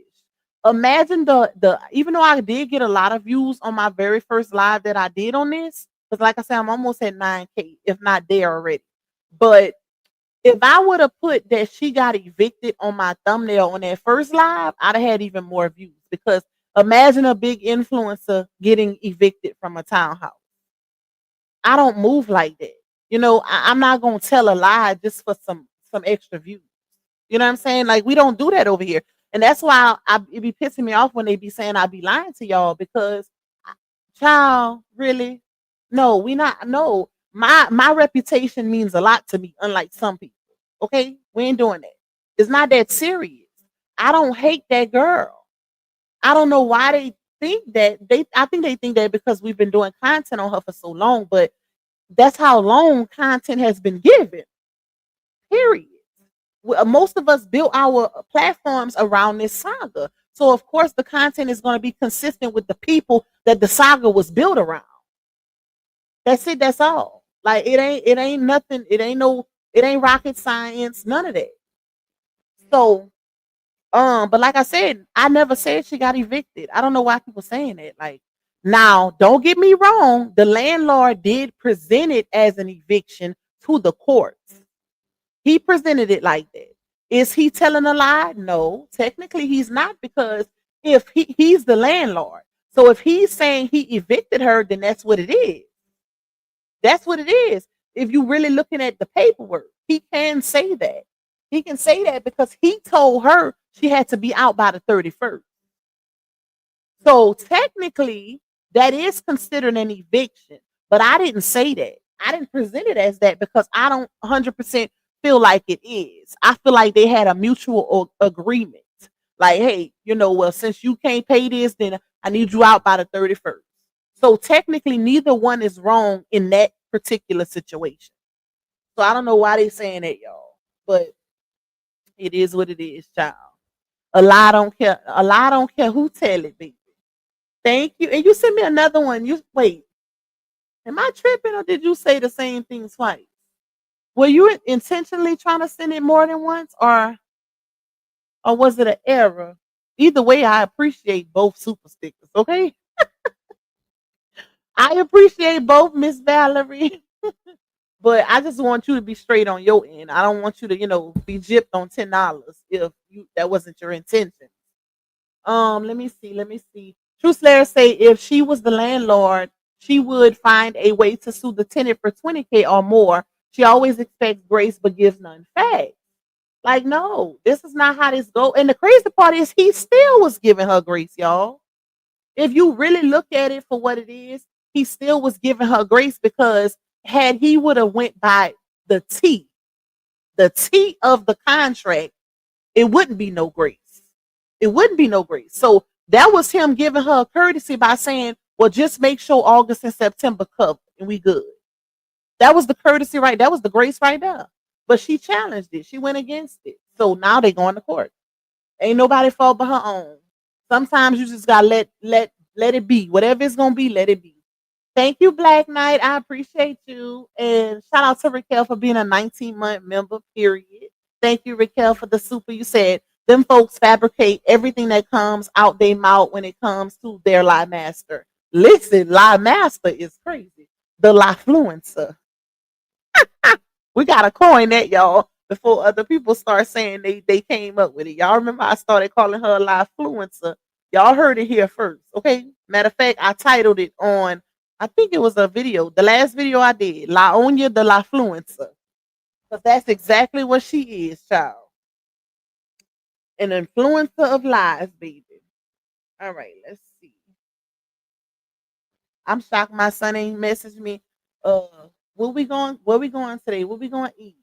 Imagine the even though I did get a lot of views on my very first live that I did on this, because like I said, I'm almost at 9K, if not there already. But if I would have put that she got evicted on my thumbnail on that first live, I'd have had even more views. Because imagine a big influencer getting evicted from a townhouse. I don't move like that. I'm not gonna tell a lie just for some extra views. You know what I'm saying? Like we don't do that over here. And that's why it be pissing me off when they be saying I be lying to y'all, because child, really? No, we not no. My reputation means a lot to me, unlike some people. Okay? We ain't doing that. It's not that serious. I don't hate that girl. I don't know why they think that. I think they think that because we've been doing content on her for so long, but that's how long content has been given. Period. Most of us built our platforms around this saga. So of course the content is going to be consistent with the people that the saga was built around. That's it, that's all. Like it ain't nothing, it ain't rocket science, none of that. So but like I said, I never said she got evicted. I don't know why people saying that. Like, now, don't get me wrong, the landlord did present it as an eviction to the courts. He presented it like that. Is he telling a lie? No, technically he's not, because if he's the landlord. So if he's saying he evicted her, then that's what it is. That's what it is. If you're really looking at the paperwork, he can say that. He can say that because he told her she had to be out by the 31st. So technically, that is considered an eviction. But I didn't say that. I didn't present it as that because I don't 100% feel like it is. I feel like they had a mutual agreement. Like, hey, well, since you can't pay this, then I need you out by the 31st. So technically, neither one is wrong in that particular situation. So I don't know why they saying that, y'all. But it is what it is, child. A lie don't care. A lie don't care who tell it, baby. Thank you. And you sent me another one. You wait. Am I tripping or did you say the same thing twice? Were you intentionally trying to send it more than once, or was it an error? Either way, I appreciate both super stickers. Okay, I appreciate both, Miss Valerie. But I just want you to be straight on your end. I don't want you to, be gypped on $10 if that wasn't your intention. Let me see. Let me see. True Slayer say if she was the landlord, she would find a way to sue the tenant for 20K or more. She always expects grace but gives none. Fact. Like, no, this is not how this go. And the crazy part is he still was giving her grace, y'all. If you really look at it for what it is, he still was giving her grace because had he would have went by the the T of the contract, it wouldn't be no grace. It wouldn't be no grace. So that was him giving her a courtesy by saying, well, just make sure August and September cover and we good. That was the courtesy, right? That was the grace right there. But she challenged it. She went against it. So now they going to court. Ain't nobody fault but her own. Sometimes you just gotta let it be. Whatever it's gonna be, let it be. Thank you, Black Knight. I appreciate you. And shout out to Raquel for being a 19-month member, period. Thank you, Raquel, for the super. You said them folks fabricate everything that comes out their mouth when it comes to their lie master. Listen, lie master is crazy. The lie fluencer. We gotta coin that, y'all, before other people start saying they came up with it. Y'all remember I started calling her a lie fluencer. Y'all heard it here first, okay? Matter of fact, I titled it on, I think it was a video, the last video I did, La Onya the La Fluencer. Because that's exactly what she is, child. An influencer of lies, baby. All right, let's see. I'm shocked my son ain't messaged me. Where we going today? What we going to eat?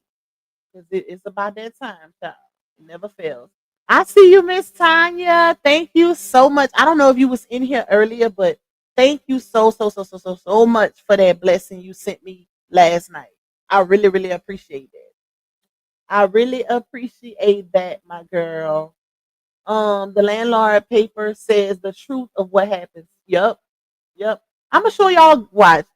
Because it's about that time, child. It never fails. I see you, Miss Tanya. Thank you so much. I don't know if you was in here earlier, but thank you so much for that blessing you sent me last night. I really, really appreciate that. I really appreciate that, my girl. The landlord paper says the truth of what happens. Yep. Yep. I'm gonna show y'all watch.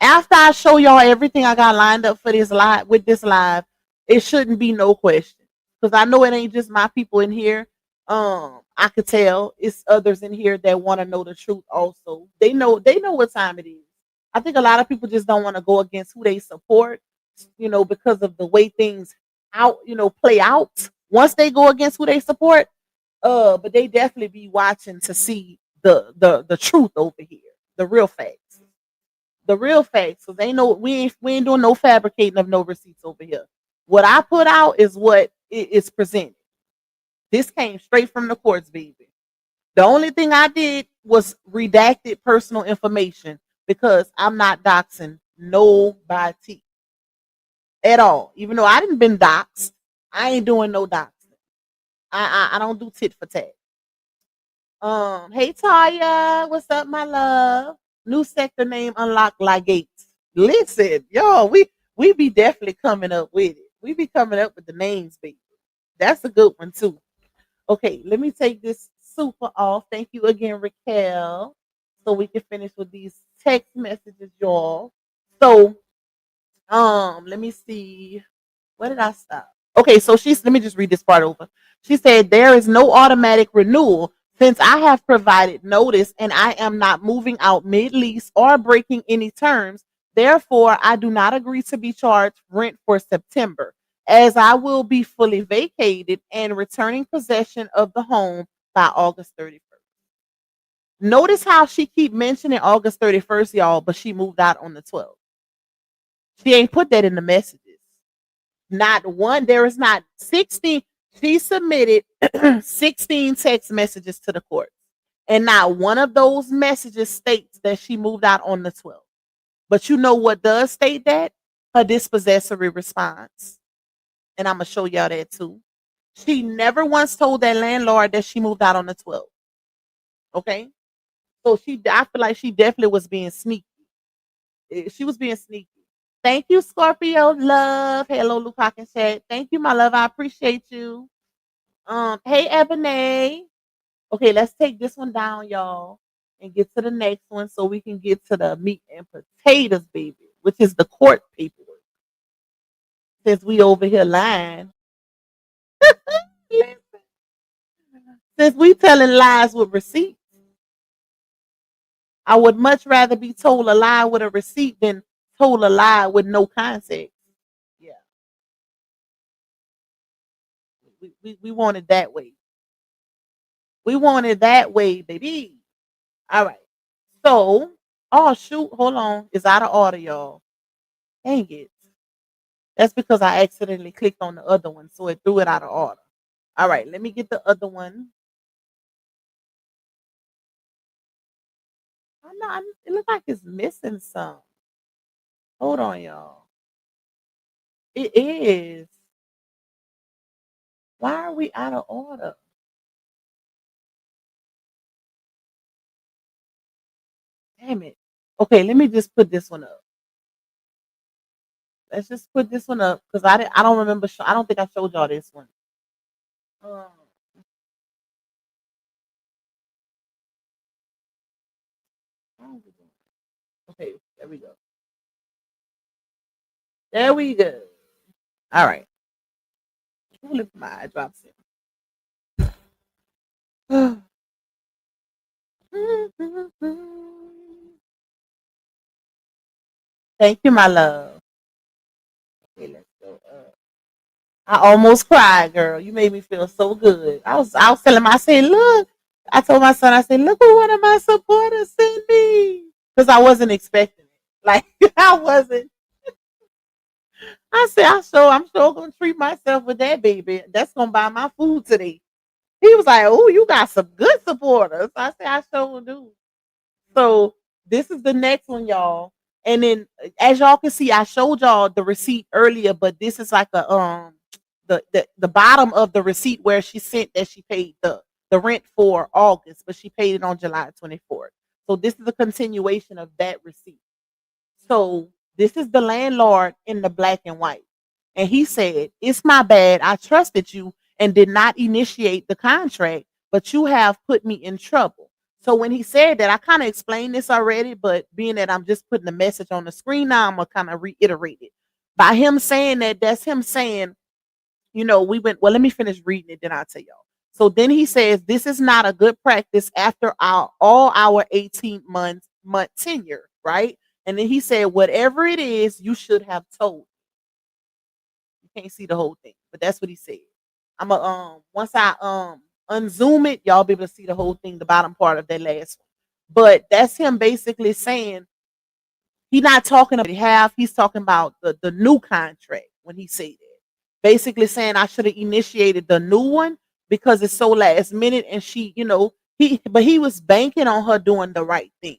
After I show y'all everything I got lined up for this live with this live, it shouldn't be no question. Because I know it ain't just my people in here. I could tell it's others in here that want to know the truth also. They know what time it is. I think a lot of people just don't want to go against who they support, because of the way things play out once they go against who they support. But they definitely be watching to see the truth over here, the real facts, the real facts. So they know we ain't doing no fabricating of no receipts over here. What I put out is what is presented. This came straight from the courts, baby. The only thing I did was redacted personal information because I'm not doxing nobody at all. Even though I didn't been doxed, I ain't doing no doxing. I don't do tit for tat. Hey Taya, what's up, my love? New sector name unlocked like gates. Listen, yo, we be definitely coming up with it. We be coming up with the names, baby. That's a good one too. Okay, let me take this super off. Thank you again, Raquel. So we can finish with these text messages, y'all. So, let me see. Where did I stop? Okay, so let me just read this part over. She said there is no automatic renewal since I have provided notice and I am not moving out mid-lease or breaking any terms. Therefore, I do not agree to be charged rent for September, as I will be fully vacated and returning possession of the home by August 31st. Notice how she keep mentioning August 31st, y'all, but she moved out on the 12th. She ain't put that in the messages. Not one, there is not 16. She submitted 16 text messages to the court. And not one of those messages states that she moved out on the 12th. But you know what does state that? Her dispossessory response. And I'm going to show y'all that too. She never once told that landlord that she moved out on the 12th. Okay? So I feel like she definitely was being sneaky. She was being sneaky. Thank you, Scorpio love. Hello, Luke Hawkins chat. Thank you, my love. I appreciate you. Hey Ebony. Okay, let's take this one down, y'all, and get to the next one so we can get to the meat and potatoes, baby, which is the court paperwork. Since we over here lying, listen, since we telling lies with receipts, I would much rather be told a lie with a receipt than told a lie with no context. Yeah, we want it that way. We want it that way, baby. All right. So, oh shoot, hold on. It's out of order, y'all. Dang it. That's because I accidentally clicked on the other one, so it threw it out of order. All right, let me get the other one. It looks like it's missing some. Hold on, y'all. It is. Why are we out of order? Damn it. Okay, let me just put this one up. Let's just put this one up because I don't remember. I don't think I showed y'all this one. Um, okay, there we go. There we go. All right. Who left my eye drops in? Thank you, my love. Okay, let's go up. I almost cried, girl. You made me feel so good. I was telling my, I said, look. I told my son, I said, look what one of my supporters sent me. Because I wasn't expecting it. Like I wasn't. I said, I'm sure gonna treat myself with that baby. That's gonna buy my food today. He was like, oh, you got some good supporters. I said, I sure do. So this is the next one, y'all. And then as y'all can see, I showed y'all the receipt earlier, but this is like a the bottom of the receipt where she sent that she paid the rent for August, but she paid it on July 24th. So this is a continuation of that receipt. So this is the landlord in the black and white. And he said, it's my bad. I trusted you and did not initiate the contract, but you have put me in trouble. So when he said that, I kind of explained this already, but being that I'm just putting the message on the screen now, I'm going to kind of reiterate it. By him saying that, that's him saying, we went, well, let me finish reading it, then I'll tell y'all. So then he says, this is not a good practice after all our 18 month tenure, right? And then he said, whatever it is, you should have told. You can't see the whole thing, but that's what he said. I'm a once I unzoom it, y'all be able to see the whole thing, the bottom part of that last one. But that's him basically saying he's not talking about half, he's talking about the new contract when he said that. Basically saying I should have initiated the new one because it's so last minute and she, he was banking on her doing the right thing.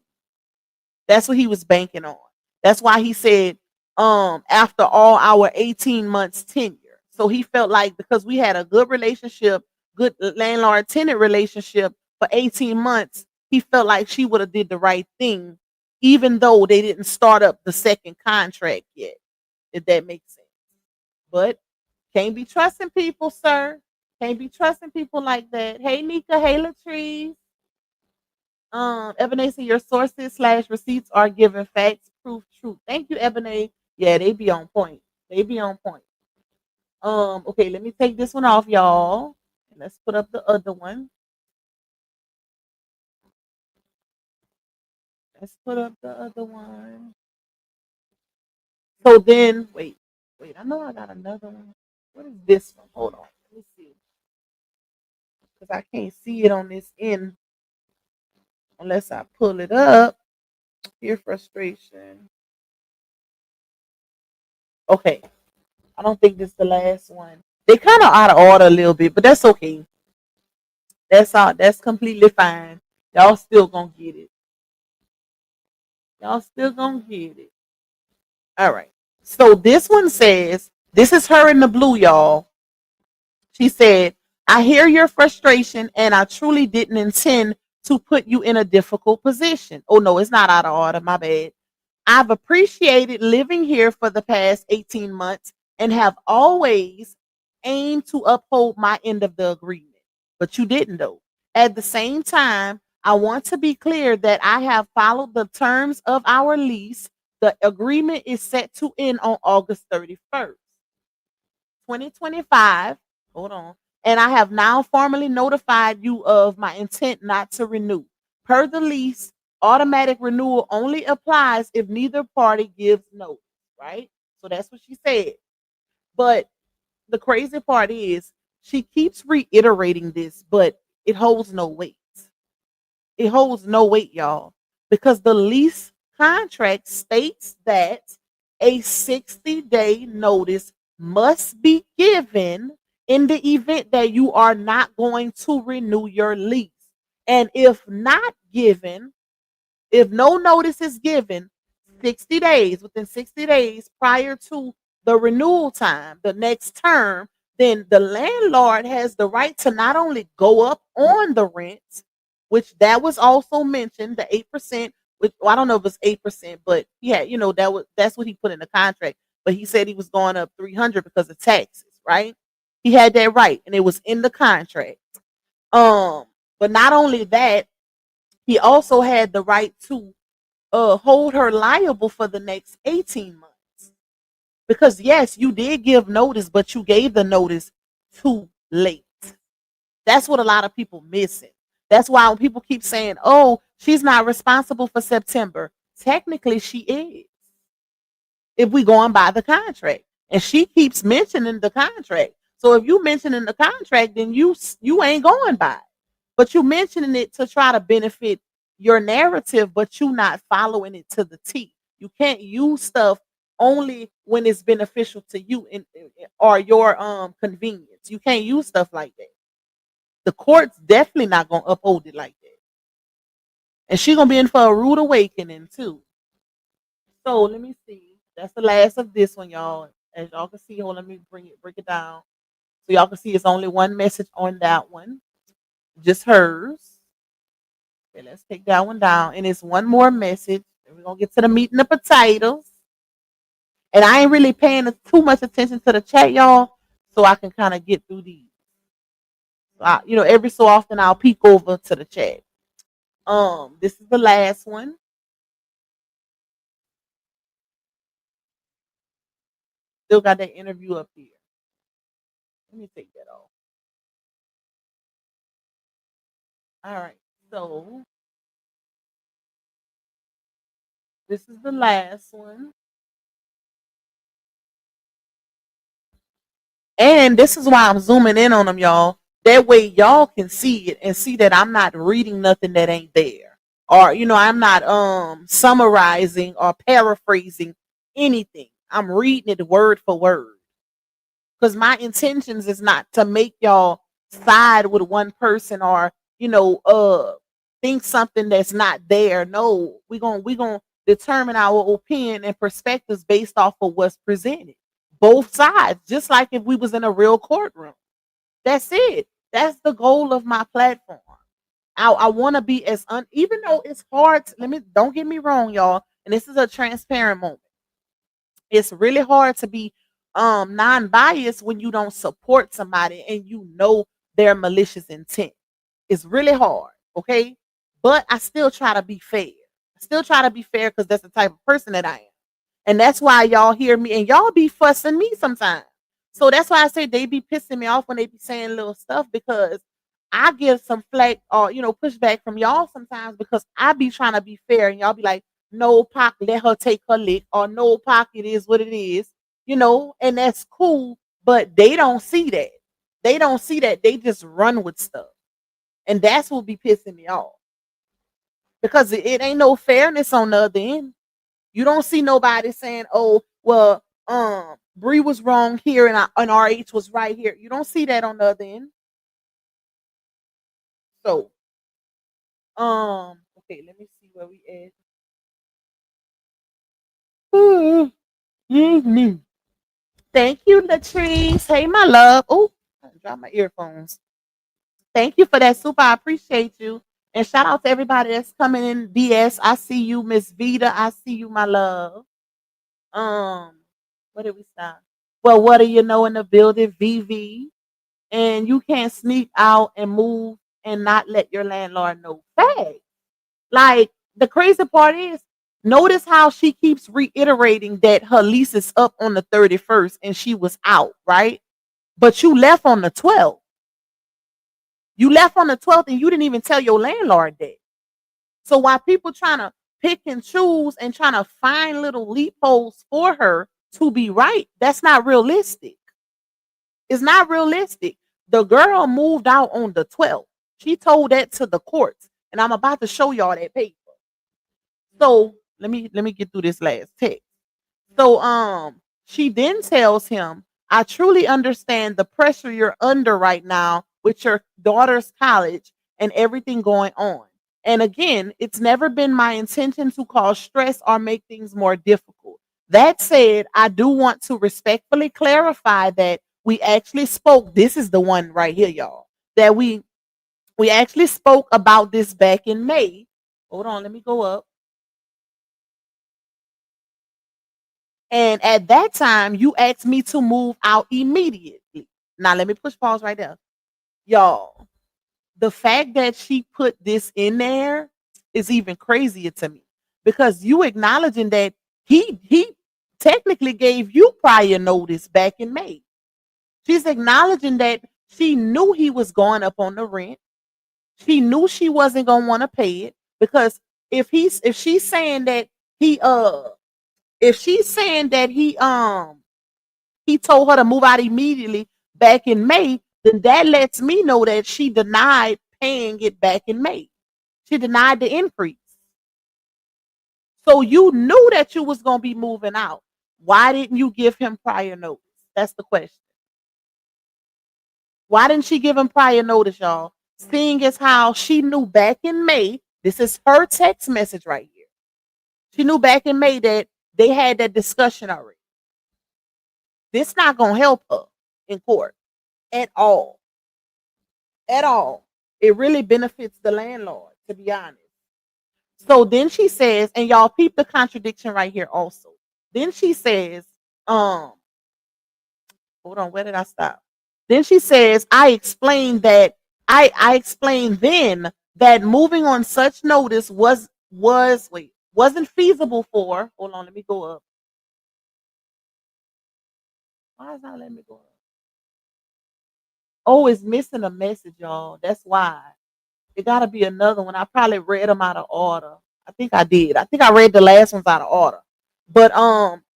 That's what he was banking on. That's why he said, after all our 18 months tenure. So he felt like because we had a good relationship, good landlord tenant relationship for 18 months, he felt like she would have did the right thing, even though they didn't start up the second contract yet. If that makes sense. But can't be trusting people, sir. Can't be trusting people like that. Hey Nika, hey Latrice. Ebony, your sources / receipts are given facts, proof, truth. Thank you, Ebony. Yeah, they be on point. They be on point. Okay, let me take this one off, y'all. Let's put up the other one. Let's put up the other one. So then, wait. I know I got another one. What is this one? Hold on. Let me see. Because I can't see it on this end unless I pull it up. Peer frustration. Okay. I don't think this is the last one. They kind of out of order a little bit, but that's okay. That's all. That's completely fine. Y'all still gonna get it. Y'all still gonna get it. All right. So this one says, this is her in the blue, y'all. She said, I hear your frustration and I truly didn't intend to put you in a difficult position. Oh, no, it's not out of order. My bad. I've appreciated living here for the past 18 months and have always aimed to uphold my end of the agreement, but you didn't though. At the same time, I want to be clear that I have followed the terms of our lease. The agreement is set to end on August 31st, 2025. Hold on. And I have now formally notified you of my intent not to renew. Per the lease, automatic renewal only applies if neither party gives notice, right? So that's what she said. But the crazy part is she keeps reiterating this, but it holds no weight. It holds no weight, y'all, because the lease contract states that a 60-day notice must be given in the event that you are not going to renew your lease. And if not given, if no notice is given 60 days, within 60 days prior to the renewal time, the next term, then the landlord has the right to not only go up on the rent, which that was also mentioned, the 8%, which well, I don't know if it's 8%, but yeah, that's what he put in the contract. But he said he was going up 300 because of taxes, right? He had that right, and it was in the contract. But not only that, he also had the right to hold her liable for the next 18 months. Because yes, you did give notice, but you gave the notice too late. That's what a lot of people missing. That's why when people keep saying, "Oh, she's not responsible for September," technically she is. If we going by the contract, and she keeps mentioning the contract. So if you mentioning the contract, then you ain't going by it. But you mentioning it to try to benefit your narrative, but you not following it to the T. You can't use stuff only when it's beneficial to you or your convenience. You can't use stuff like that. The court's definitely not gonna uphold it like that. And she's gonna be in for a rude awakening too. So let me see. That's the last of this one, y'all. As y'all can see, hold on, let me break it down. So y'all can see it's only one message on that one. Just hers. Okay, let's take that one down. And it's one more message. And we're gonna get to the meat and the potatoes. And I ain't really paying too much attention to the chat, y'all, so I can kind of get through these. So every so often I'll peek over to the chat. This is the last one. Still got that interview up here. Let me take that off. All right, so this is the last one. And this is why I'm zooming in on them, y'all. That way y'all can see it and see that I'm not reading nothing that ain't there. Or, I'm not summarizing or paraphrasing anything. I'm reading it word for word. Because my intentions is not to make y'all side with one person or, think something that's not there. No, we gonna determine our opinion and perspectives based off of what's presented. Both sides, just like if we was in a real courtroom. That's it. That's the goal of my platform. I want to be even though it's hard. Don't get me wrong, y'all. And this is a transparent moment. It's really hard to be non-biased when you don't support somebody and you know their malicious intent. It's really hard, okay? But I still try to be fair. I still try to be fair because that's the type of person that I am. And that's why y'all hear me and y'all be fussing me sometimes. So that's why I say they be pissing me off when they be saying little stuff because I give some flack or pushback from y'all sometimes because I be trying to be fair and y'all be like, no, Pac, let her take her lick, or no, Pac, it is what it is, and that's cool, but they don't see that. They don't see that. They just run with stuff. And that's what be pissing me off. Because it ain't no fairness on the other end. You don't see nobody saying, oh, well, Bree was wrong here and RH was right here. You don't see that on the other end. So, okay, let me see where we at. Thank you, Latrice. Hey, my love. Oh, I dropped my earphones. Thank you for that, super. I appreciate you. And shout out to everybody that's coming in. DS, I see you. Miss Vita, I see you, my love. Where did we stop? Well, what do you know in the building, VV? And you can't sneak out and move and not let your landlord know. Fact. Like the crazy part is, notice how she keeps reiterating that her lease is up on the 31st and she was out, right? But you left on the 12th. You left on the 12th and you didn't even tell your landlord that. So while people trying to pick and choose and trying to find little loopholes for her to be right, that's not realistic. It's not realistic. The girl moved out on the 12th. She told that to the courts, and I'm about to show y'all that paper. So let me get through this last text. So she then tells him, I truly understand the pressure you're under right now with your daughter's college and everything going on. And again, it's never been my intention to cause stress or make things more difficult. That said, I do want to respectfully clarify that we actually spoke. This is the one right here, y'all. That we actually spoke about this back in May. Hold on, let me go up. And at that time, you asked me to move out immediately. Now, let me push pause right there. Y'all, the fact that she put this in there is even crazier to me because you acknowledging that he technically gave you prior notice back in May. She's acknowledging that she knew he was going up on the rent. She knew she wasn't gonna want to pay it because if she's saying that he if she's saying that he told her to move out immediately back in May, then that lets me know that she denied paying it back in May. She denied the increase. So you knew that you was going to be moving out. Why didn't you give him prior notice? That's the question. Why didn't she give him prior notice, y'all? Seeing as how she knew back in May, this is her text message right here. She knew back in May that they had that discussion already. This not going to help her in court at all. At all. It really benefits the landlord, to be honest. So then she says, and y'all peep the contradiction right here also. Then she says, hold on, where did I stop? Then she says, I explained that I explained then that moving on such notice wasn't feasible for. Hold on, let me go up. Why is not letting me go up? Oh, it's missing a message, y'all. That's why. It gotta be another one. I probably read them out of order. I think I did. I think I read the last ones out of order. But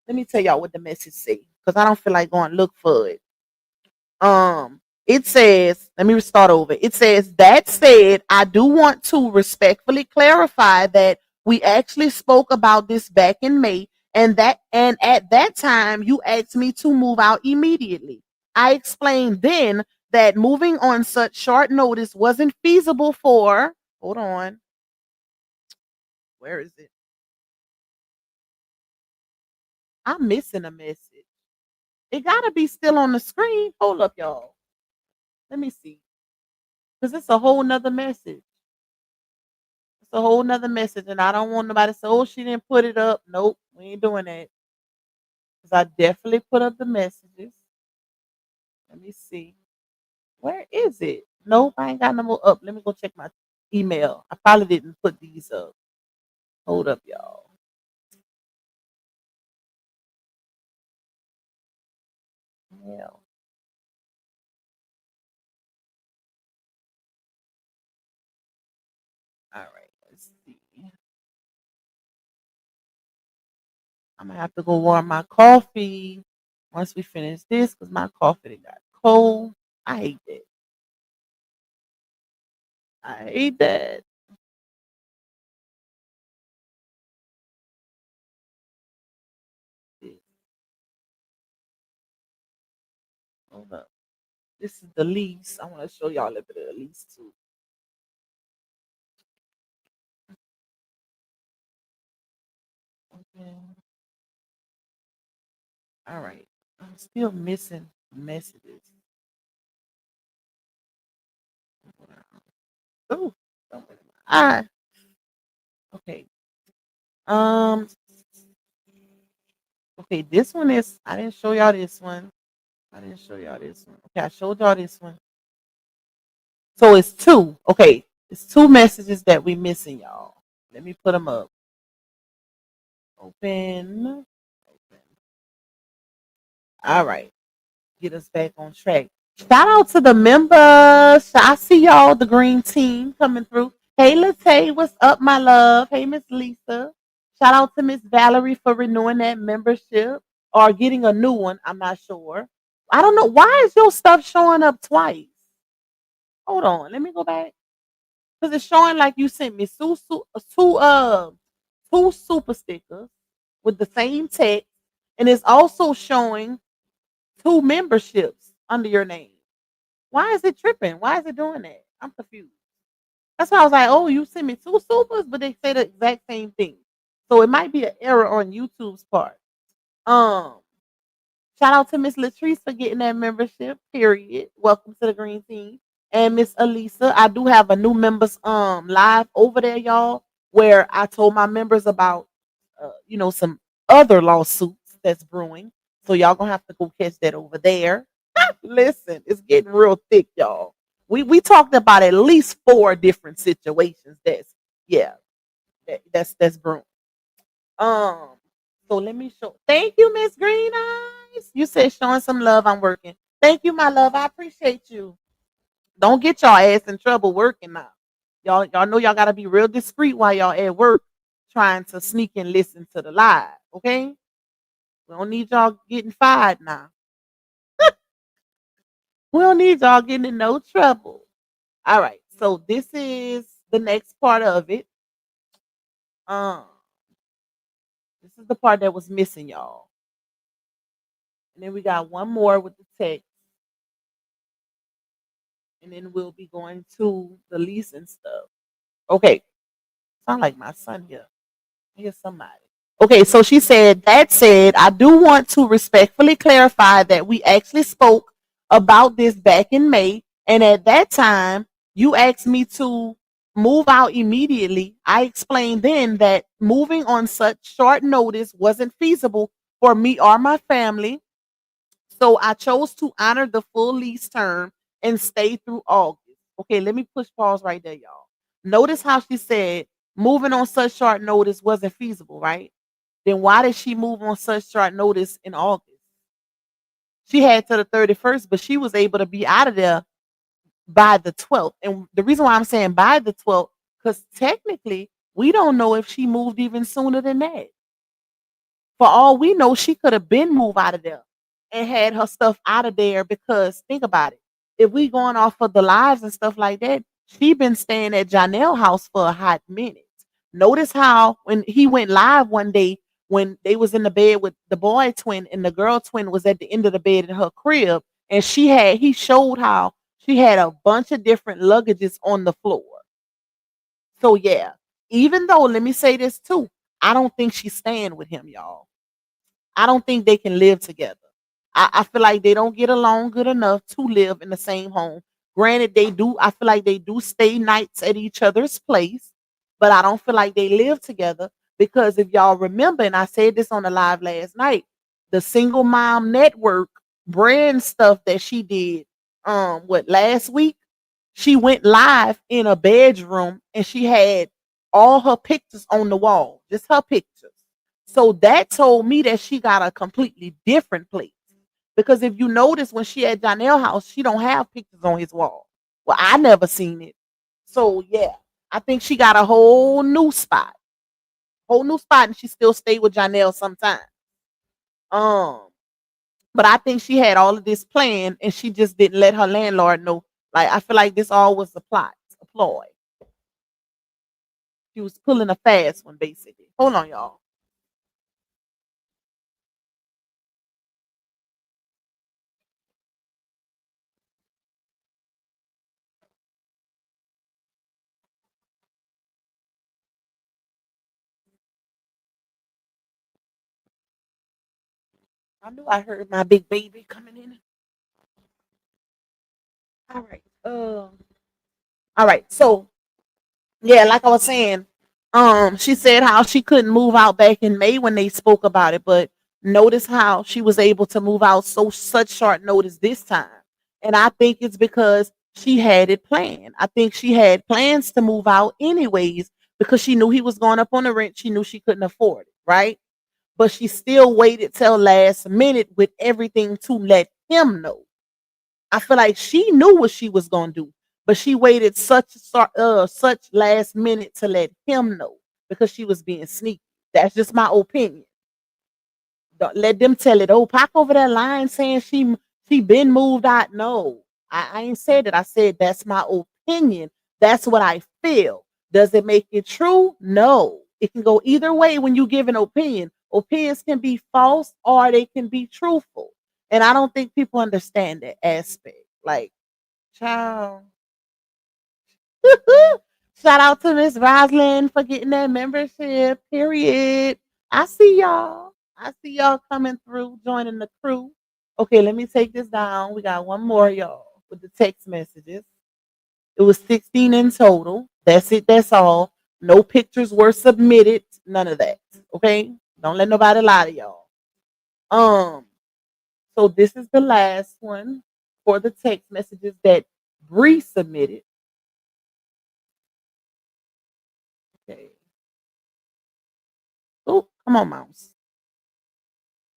let me tell y'all what the message say because I don't feel like going look for it. It says, let me start over. It says, that said, I do want to respectfully clarify that we actually spoke about this back in May, and at that time you asked me to move out immediately. I explained then that moving on such short notice wasn't feasible for, hold on, where is it? I'm missing a message. It gotta be still on the screen. Hold up, y'all. Let me see. Because it's a whole nother message. It's a whole nother message. And I don't want nobody to say, oh, she didn't put it up. Nope, we ain't doing that. Because I definitely put up the messages. Let me see. Where is it? Nope, I ain't got no more up. Let me go check my email. I probably didn't put these up. Hold up, y'all. Yeah. All right, let's see. I'm gonna have to go warm my coffee once we finish this because my coffee got cold. I hate that. I hate that. Hold up. This is the lease. I want to show y'all a little bit of the lease too. Okay. All right. I'm still missing messages. Oh, ah, okay. Um, okay, this one is I didn't show y'all this one. I didn't show y'all this one. Okay, I showed y'all this one. So it's two. Okay, it's two messages that we missing, y'all. Let me put them up. Open. Open. All right. Get us back on track. Shout out to the members. I see y'all, the green team coming through. Hey, Latay, what's up, my love? Hey, Miss Lisa. Shout out to Miss Valerie for renewing that membership or getting a new one. I'm not sure. I don't know. Why is your stuff showing up twice? Hold on. Let me go back. Because it's showing like you sent me two super stickers with the same text. And it's also showing two memberships under your name. Why is it tripping? Why is it doing that? I'm confused. That's why I was like, oh, you sent me two supers, but they say the exact same thing. So it might be an error on YouTube's part. Um, Shout out to Miss Latrice for getting that membership. Period. Welcome to the green team. And Miss Elisa, I do have a new members live over there, y'all, where I told my members about some other lawsuits that's brewing. So y'all gonna have to go catch that over there. Listen, it's getting real thick, y'all. We talked about at least four different situations. That's brewing. Um, so let me show. Thank you, Miss Green Eyes. You said showing some love. I'm working. Thank you, my love. I appreciate you. Don't get y'all ass in trouble working now. Y'all know y'all gotta be real discreet while y'all at work trying to sneak and listen to the live. Okay? We don't need y'all getting fired now. We don't need y'all getting in no trouble. All right. So this is the next part of it. Um, this is the part that was missing, y'all. And then we got one more with the text. And then we'll be going to the lease and stuff. Okay. Sound like my son here. Here's somebody. Okay, so she said, that said, I do want to respectfully clarify that we actually spoke about this back in May. And at that time, you asked me to move out immediately. I explained then that moving on such short notice wasn't feasible for me or my family. So I chose to honor the full lease term and stay through August. Okay, let me push pause right there, y'all. Notice how she said moving on such short notice wasn't feasible, right? Then why did she move on such short notice in August? She had to the 31st, but she was able to be out of there by the 12th. And the reason why I'm saying by the 12th, because technically we don't know if she moved even sooner than that. For all we know, she could have been moved out of there and had her stuff out of there because think about it. If we going off of the lives and stuff like that, she been staying at Janelle house for a hot minute. Notice how when he went live one day when they was in the bed with the boy twin and the girl twin was at the end of the bed in her crib and he showed how she had a bunch of different luggages on the floor. So yeah, even though let me say this too, I don't think she's staying with him, y'all. I don't think they can live together. I feel like they don't get along good enough to live in the same home. Granted, they do. I feel like they do stay nights at each other's place, but I don't feel like they live together because if y'all remember, and I said this on the live last night, the single mom network brand stuff that she did, last week, she went live in a bedroom and she had all her pictures on the wall, just her pictures. So that told me that she got a completely different place. Because if you notice when she at Janelle house, she don't have pictures on his wall. Well, I never seen it. So yeah, I think she got a whole new spot, and she still stay with Janelle sometimes. Um, but I think she had all of this planned, and she just didn't let her landlord know. Like I feel like this all was a plot, a ploy. She was pulling a fast one, basically. Hold on, y'all. I knew I heard my big baby coming in. All right. All right. So yeah, like I was saying, she said how she couldn't move out back in May when they spoke about it, but Notice how she was able to move out such short notice this time. And I think it's because she had it planned. I think she had plans to move out anyways because she knew he was going up on the rent. She knew she couldn't afford it, right? But she still waited till last minute with everything to let him know. I feel like she knew what she was gonna do, but she waited such last minute to let him know because she was being sneaky. That's just my opinion. Don't let them tell it. Oh, Pac over that line saying she been moved out. No, I ain't said that. I said that's my opinion. That's what I feel. Does it make it true? No. It can go either way when you give an opinion. Opinions can be false or they can be truthful. And I don't think people understand that aspect. Like, child. Shout out to Miss Roslyn for getting that membership. Period. I see y'all. I see y'all coming through, joining the crew. Okay, let me take this down. We got one more, y'all, with the text messages. It was 16 in total. That's it. That's all. No pictures were submitted. None of that. Okay. Don't let nobody lie to y'all. So this is the last one for the text messages that Bree submitted. Okay. Oh, come on, mouse.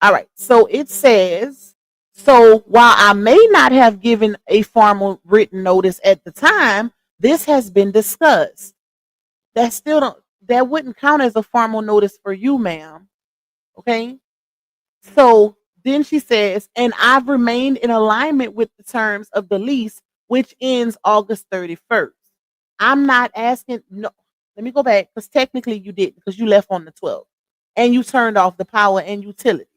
All right. So it says, so while I may not have given a formal written notice at the time, this has been discussed. That still don't that wouldn't count as a formal notice for you, ma'am. Okay. So then she says, and I've remained in alignment with the terms of the lease, which ends August 31st. I'm not asking, no, let me go back because technically you didn't because you left on the 12th and you turned off the power and utilities.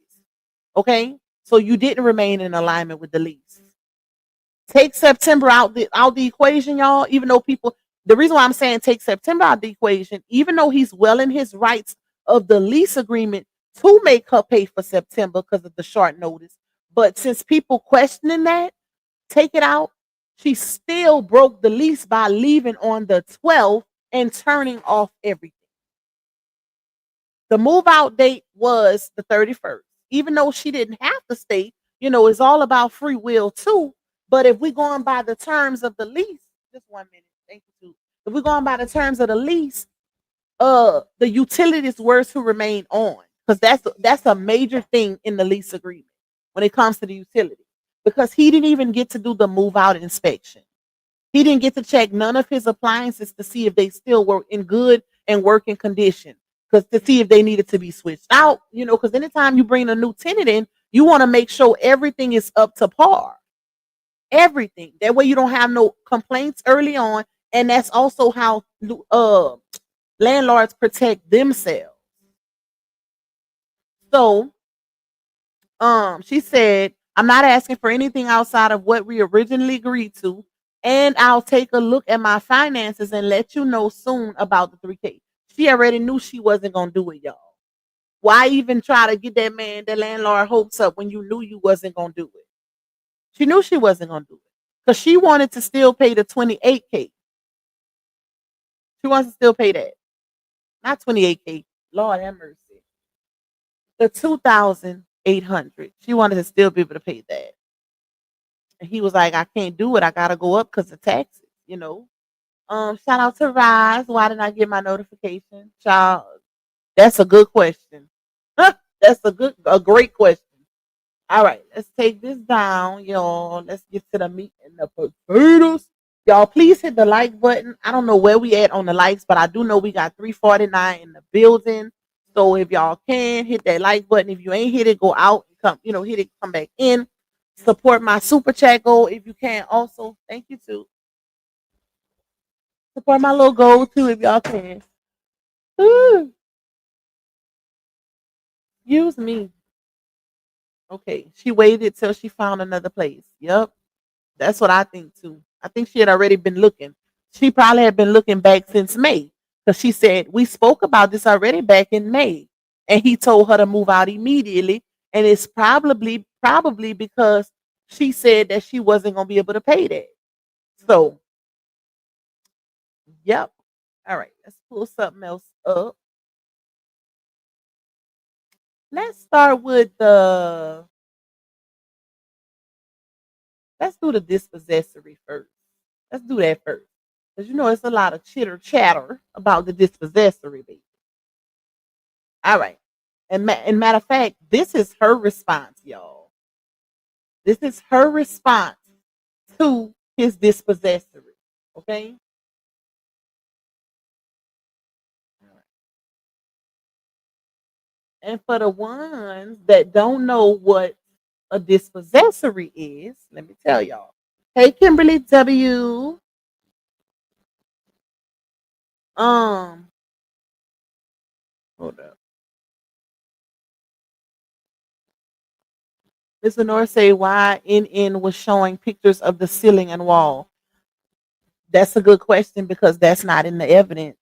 Okay. So you didn't remain in alignment with the lease. Take September out the equation, y'all. Even though people, the reason why I'm saying take September out the equation, even though he's well in his rights of the lease agreement to make her pay for September because of the short notice. But since people questioning that, take it out. She still broke the lease by leaving on the 12th and turning off everything. The move out date was the 31st. Even though she didn't have to stay, it's all about free will too. But if we're going by the terms of the lease, just 1 minute, thank you. If we're going by the terms of the lease, the utilities were to remain on because that's a major thing in the lease agreement when it comes to the utility because he didn't even get to do the move out inspection. He didn't get to check none of his appliances to see if they still were in good and working condition because to see if they needed to be switched out, because anytime you bring a new tenant in, you want to make sure everything is up to par. Everything. That way you don't have no complaints early on. And that's also how landlords protect themselves. So she said, I'm not asking for anything outside of what we originally agreed to. And I'll take a look at my finances and let you know soon about the 3K. She already knew she wasn't gonna do it, y'all. Why even try to get that landlord hopes up when you knew you wasn't gonna do it? She knew she wasn't gonna do it. Because she wanted to still pay the 28K. She wants to still pay that. Not 28K. Lord have mercy. The 2,800. She wanted to still be able to pay that. And he was like, I can't do it. I gotta go up because of taxes. Shout out to Rise. Why didn't I get my notification? Child, that's a good question. That's a great question. All right, let's take this down, y'all. Let's get to the meat and the potatoes. Y'all, please hit the like button. I don't know where we at on the likes, but I do know we got 349 in the building. So if y'all can hit that like button, if you ain't hit it, go out and come, hit it, come back in. Support my super chat goal if you can. Also, thank you too. Support my little goal too if y'all can. Ooh, excuse me. Okay, she waited till she found another place. Yep. That's what I think too. I think she had already been looking. She probably had been looking back since May because she said we spoke about this already back in May, and he told her to move out immediately. And it's probably because she said that she wasn't gonna be able to pay that. So, yep. All right, let's pull something else up. let's start with let's do the dispossessory first. Let's do that first. Because you know it's a lot of chitter chatter about the dispossessory, baby. All right. And matter of fact, this is her response, y'all. This is her response to his dispossessory. Okay. And for the ones that don't know what a dispossessory is, let me tell y'all. Hey, Kimberly W. Um, hold up. Miss Lenore say why NN was showing pictures of the ceiling and wall. That's a good question because that's not in the evidence.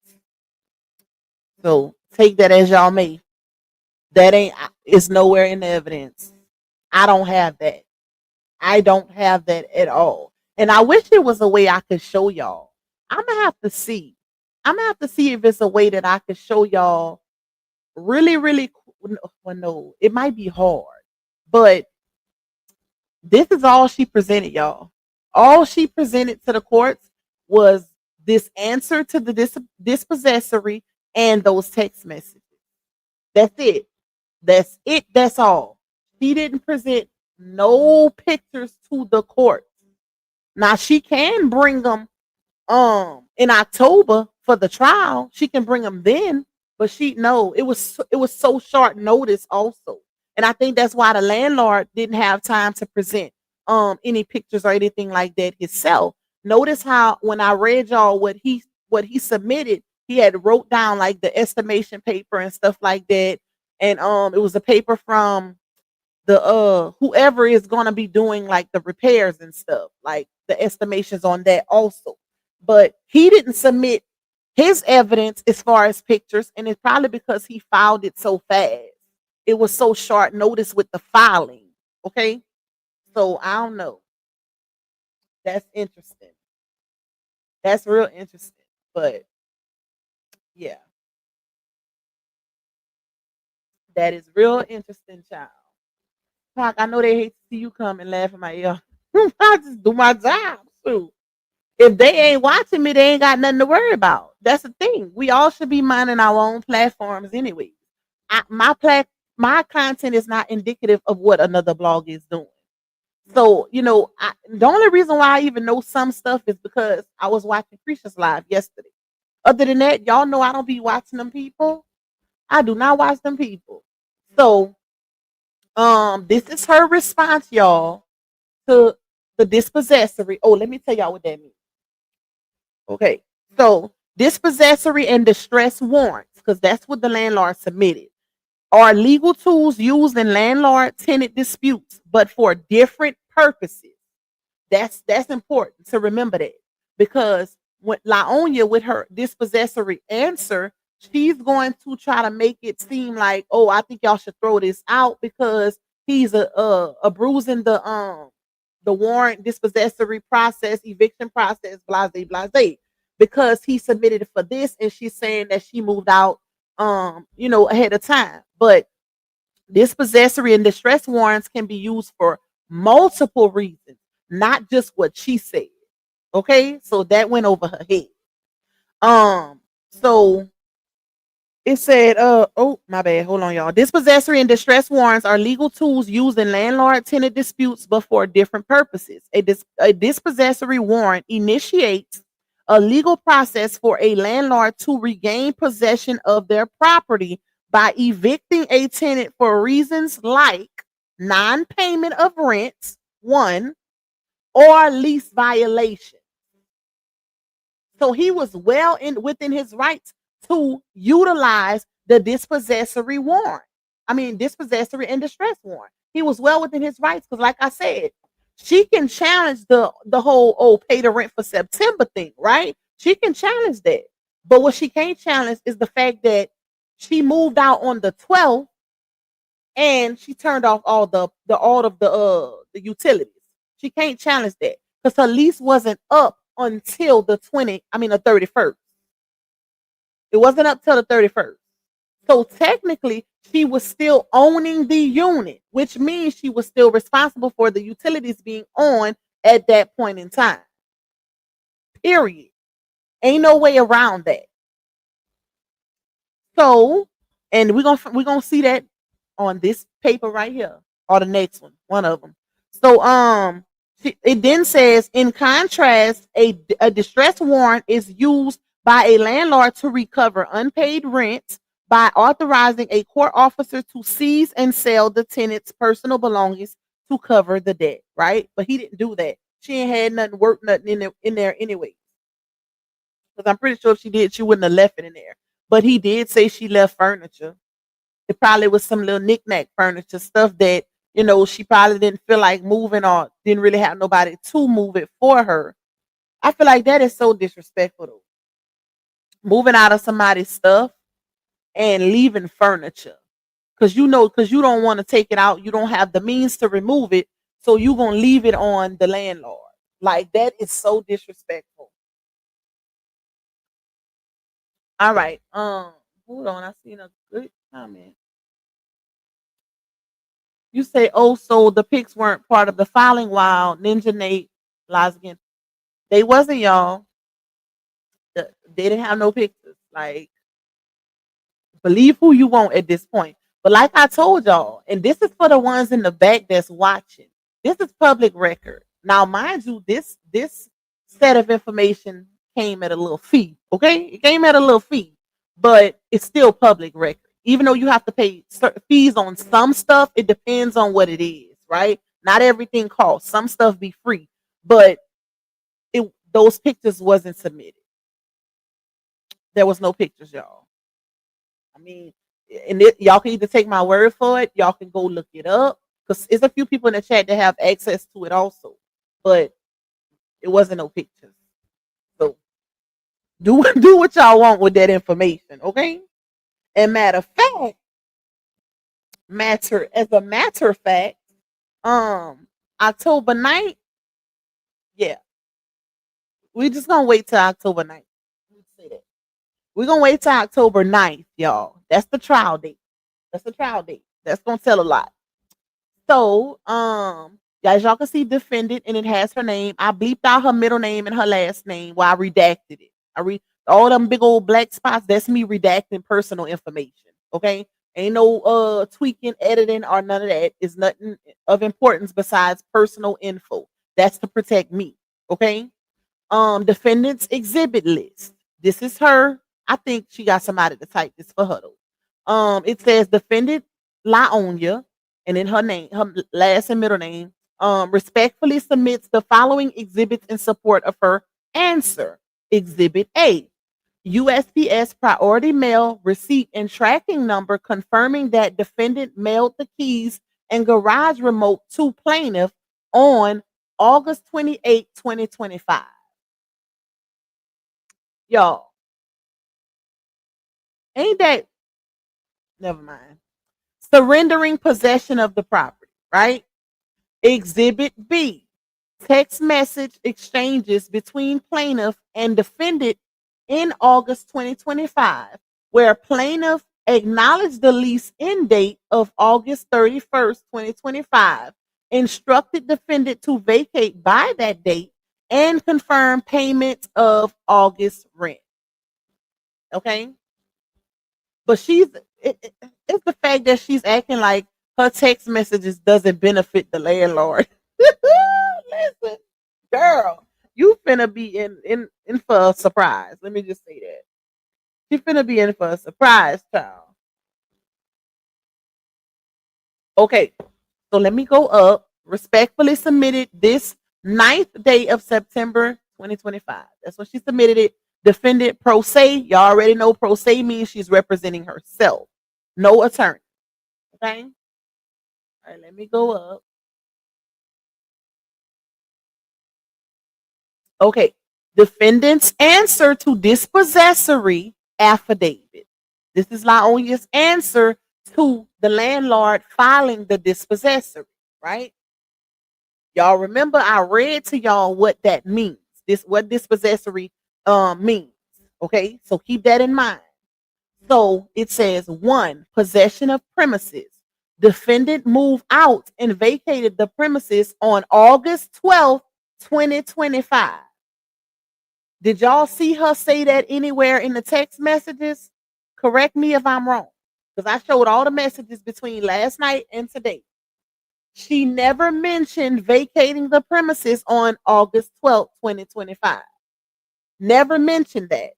So take that as y'all may. That ain't it's nowhere in the evidence. I don't have that. I don't have that at all. And I wish it was a way I could show y'all. I'm gonna have to see. I'm gonna have to see if it's a way that I could show y'all really, really. Well, no, it might be hard, but this is all she presented, y'all. All she presented to the courts was this answer to the dispossessory and those text messages. That's it. That's it. That's all. She didn't present no pictures to the court. Now she can bring them in October for the trial. She can bring them then, but she no, it was so short notice also. And I think that's why the landlord didn't have time to present any pictures or anything like that himself. Notice how when I read y'all what he submitted, he had wrote down like the estimation paper and stuff like that. And it was a paper from the whoever is gonna be doing like the repairs and stuff, like the estimations on that also. But he didn't submit his evidence as far as pictures, and it's probably because he filed it so fast. It was so short notice with the filing. Okay. So I don't know. That's interesting. That's real interesting. But yeah, that is real interesting, child. Fuck, I know they hate to see you come and laugh in my ear. I just do my job. Shoot. If they ain't watching me, they ain't got nothing to worry about. That's the thing. We all should be minding our own platforms anyway. My content is not indicative of what another blog is doing. So, the only reason why I even know some stuff is because I was watching Creature's Live yesterday. Other than that, y'all know I don't be watching them people. I do not watch them people. So, this is her response, y'all, to the dispossessory. Oh, let me tell y'all what that means. Okay. So dispossessory and distress warrants, because that's what the landlord submitted, are legal tools used in landlord-tenant disputes, but for different purposes. That's important to remember that, because when Laonia with her dispossessory answer, she's going to try to make it seem like, oh, I think y'all should throw this out because he's a bruising the warrant dispossessory process, eviction process, blase blase, because he submitted it for this, and she's saying that she moved out ahead of time. But dispossessory and distress warrants can be used for multiple reasons, not just what she said. Okay, so that went over her head. So it said, oh, my bad. Hold on, y'all. Dispossessory and distress warrants are legal tools used in landlord-tenant disputes, but for different purposes. A dispossessory warrant initiates a legal process for a landlord to regain possession of their property by evicting a tenant for reasons like non-payment of rent, one, or lease violation. So he was within his rights to utilize the dispossessory warrant. I mean, dispossessory and distress warrant. He was well within his rights because, like I said, she can challenge the whole pay the rent for September thing, right? She can challenge that. But what she can't challenge is the fact that she moved out on the 12th and she turned off all of the utilities. She can't challenge that because her lease wasn't up until the 31st. It wasn't up till the 31st. So technically, she was still owning the unit, which means she was still responsible for the utilities being on at that point in time. Period. Ain't no way around that. So, and we're gonna see that on this paper right here or the next one of them. So, it then says, in contrast, a distress warrant is used by a landlord to recover unpaid rent by authorizing a court officer to seize and sell the tenant's personal belongings to cover the debt. Right, but he didn't do that. She ain't had nothing worth nothing in there anyway. Because I'm pretty sure if she did, she wouldn't have left it in there. But he did say she left furniture. It probably was some little knickknack furniture stuff that, she probably didn't feel like moving or didn't really have nobody to move it for her. I feel like that is so disrespectful though. Moving out of somebody's stuff and leaving furniture. Because you don't want to take it out. You don't have the means to remove it. So you're going to leave it on the landlord. Like, that is so disrespectful. All right. Hold on. I seen a good comment. You say, oh, so the pics weren't part of the filing while Ninja Nate lies again. They wasn't, y'all. They didn't have no pictures. Like, believe who you want at this point. But like I told y'all, and this is for the ones in the back that's watching. This is public record. Now, mind you, this set of information came at a little fee. Okay, it came at a little fee, but it's still public record. Even though you have to pay certain fees on some stuff, it depends on what it is, right? Not everything costs. Some stuff be free, but those pictures wasn't submitted. There was no pictures, y'all. I mean, and y'all can either take my word for it, y'all can go look it up, because there's a few people in the chat that have access to it also, but it wasn't no pictures. So do what y'all want with that information, okay? And matter of fact, October 9th, yeah, we just gonna wait till October 9th. Say that. We're gonna wait till October 9th, y'all. That's the trial date. That's gonna tell a lot. So, as y'all can see, defendant, and it has her name. I bleeped out her middle name and her last name while I redacted it. All them big old black spots. That's me redacting personal information. Okay, ain't no tweaking, editing, or none of that. Is nothing of importance besides personal info. That's to protect me. Okay. Defendant's exhibit list. This is her. I think she got somebody to type this for her though. It says defendant Laonia, and in her name, her last and middle name, respectfully submits the following exhibits in support of her answer. Exhibit A, USPS priority mail receipt and tracking number confirming that defendant mailed the keys and garage remote to plaintiff on August 28, 2025. Y'all, ain't that, never mind. Surrendering possession of the property, right? Exhibit B, text message exchanges between plaintiff and defendant in August 2025, where plaintiff acknowledged the lease end date of August 31st, 2025, instructed defendant to vacate by that date, and confirm payment of August rent. Okay? But it's the fact that she's acting like her text messages doesn't benefit the landlord. Listen, girl, you finna be in for a surprise. Let me just say that. She finna be in for a surprise, child. Okay, so let me go up. Respectfully submitted this 9th day of September 2025. That's when she submitted it. Defendant pro se. Y'all already know pro se means she's representing herself. No attorney. Okay? All right, let me go up. Okay. Defendant's answer to dispossessory affidavit. This is Laonia's answer to the landlord filing the dispossessory, right? Y'all remember I read to y'all what that means. What dispossessory means. Okay, so keep that in mind. So it says 1, possession of premises. Defendant moved out and vacated the premises on August 12th, 2025. Did y'all see her say that anywhere in the text messages? Correct me if I'm wrong, because I showed all the messages between last night and today. She never mentioned vacating the premises on August 12th, 2025. Never mentioned that.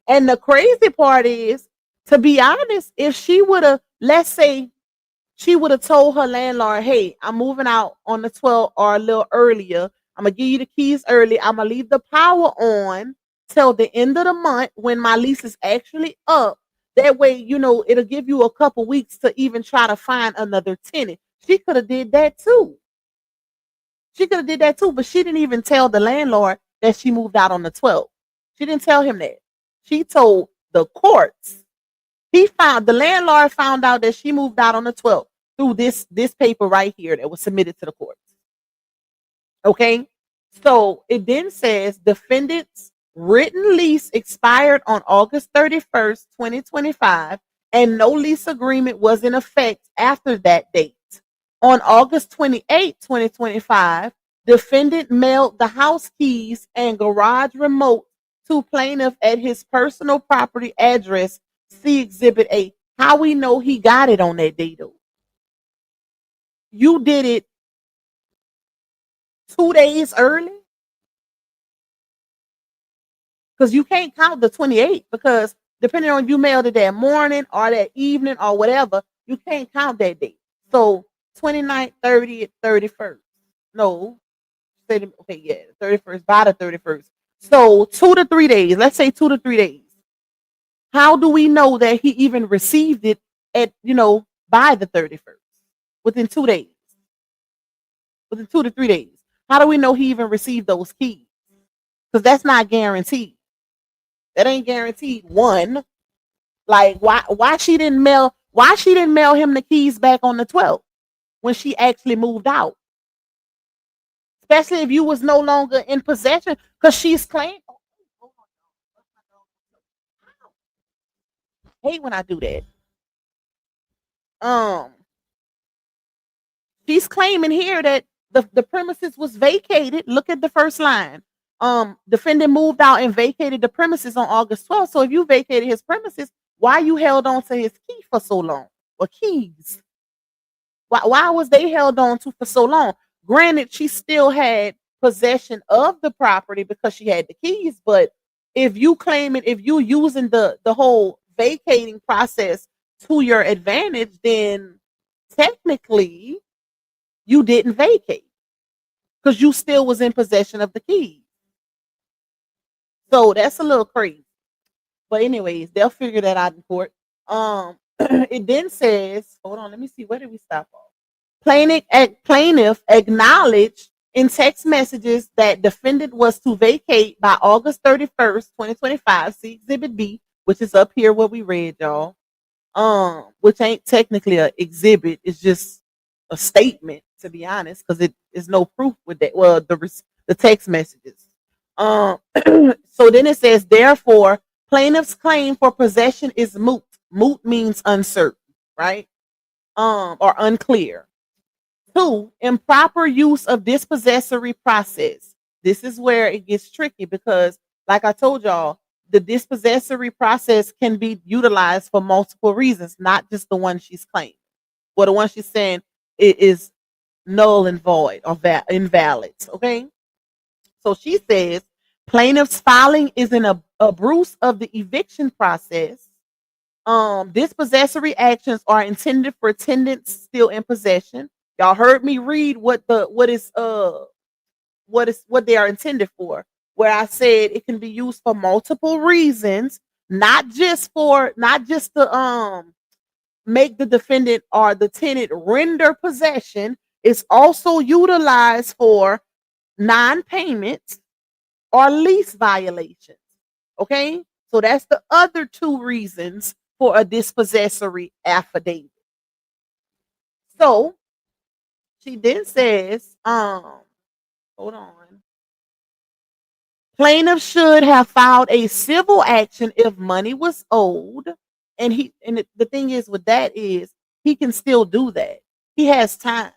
And the crazy part is, to be honest, if she would have, let's say, she would have told her landlord, hey, I'm moving out on the 12th or a little earlier. I'm going to give you the keys early. I'm going to leave the power on till the end of the month when my lease is actually up. That way, it'll give you a couple weeks to even try to find another tenant. She could have did that too. But she didn't even tell the landlord that she moved out on the 12th. She didn't tell him that. She told the courts. The landlord found out that she moved out on the 12th through this paper right here that was submitted to the courts. Okay. So it then says defendant's written lease expired on August 31st, 2025, and no lease agreement was in effect after that date. On August 28th, 2025, defendant mailed the house keys and garage remote to plaintiff at his personal property address. See Exhibit A. How we know he got it on that day, though? You did it 2 days early? Because you can't count the 28th, because depending on if you mailed it that morning or that evening or whatever, you can't count that date. So 29th, 30th, 31st. No. Okay, yeah, 31st, by the 31st. So 2 to 3 days. Let's say 2 to 3 days. How do we know that he even received it by the 31st? Within 2 days. Within 2 to 3 days. How do we know he even received those keys? Because that's not guaranteed. That ain't guaranteed. One, like why she didn't mail him the keys back on the 12th when she actually moved out? Especially if you was no longer in possession, because she's claimed. I hate when I do that. She's claiming here that the premises was vacated. Look at the first line. Defendant moved out and vacated the premises on August 12th. So if you vacated his premises, why you held on to his key for so long? Or keys? Why was they held on to for so long? Granted, she still had possession of the property because she had the keys, but if you using the whole vacating process to your advantage, then technically you didn't vacate because you still was in possession of the keys. So that's a little crazy. But anyways, they'll figure that out in court. It then says, hold on, let me see, where did we stop off? Plaintiff acknowledged in text messages that defendant was to vacate by August 31st, 2025. See Exhibit B, which is up here what we read, y'all. Which ain't technically an exhibit, it's just a statement, to be honest, because it is no proof with that. Well, the text messages. So then it says, therefore, plaintiff's claim for possession is moot. Moot means uncertain, right? Or unclear. 2, improper use of dispossessory process. This is where it gets tricky because, like I told y'all, the dispossessory process can be utilized for multiple reasons, not just the one she's claiming. Well, the one she's saying it is null and void or invalid. Okay. So she says plaintiff's filing is an abuse of the eviction process. Dispossessory actions are intended for tenants still in possession. Y'all heard me read what they are intended for, where I said it can be used for multiple reasons, not just to make the defendant or the tenant render possession. It's also utilized for non-payments or lease violations. Okay, so that's the other 2 reasons for a dispossessory affidavit. So she then says, hold on. Plaintiff should have filed a civil action if money was owed. And the thing is with that is he can still do that. He has time.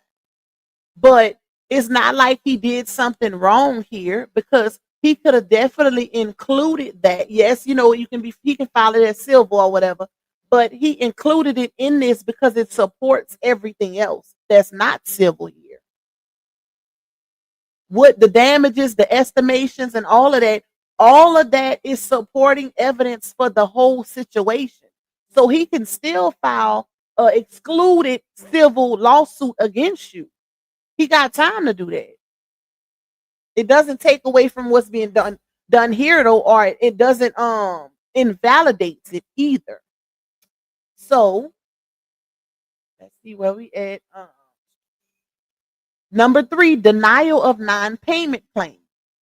But it's not like he did something wrong here, because he could have definitely included that. Yes, he can file it as civil or whatever, but he included it in this because it supports everything else that's not civil here. What the damages, the estimations, and all of that is supporting evidence for the whole situation. So he can still file a excluded civil lawsuit against you. He got time to do that. It doesn't take away from what's being done here though, or it doesn't invalidates it either. So let's see where we at. Number 3, denial of non-payment claim.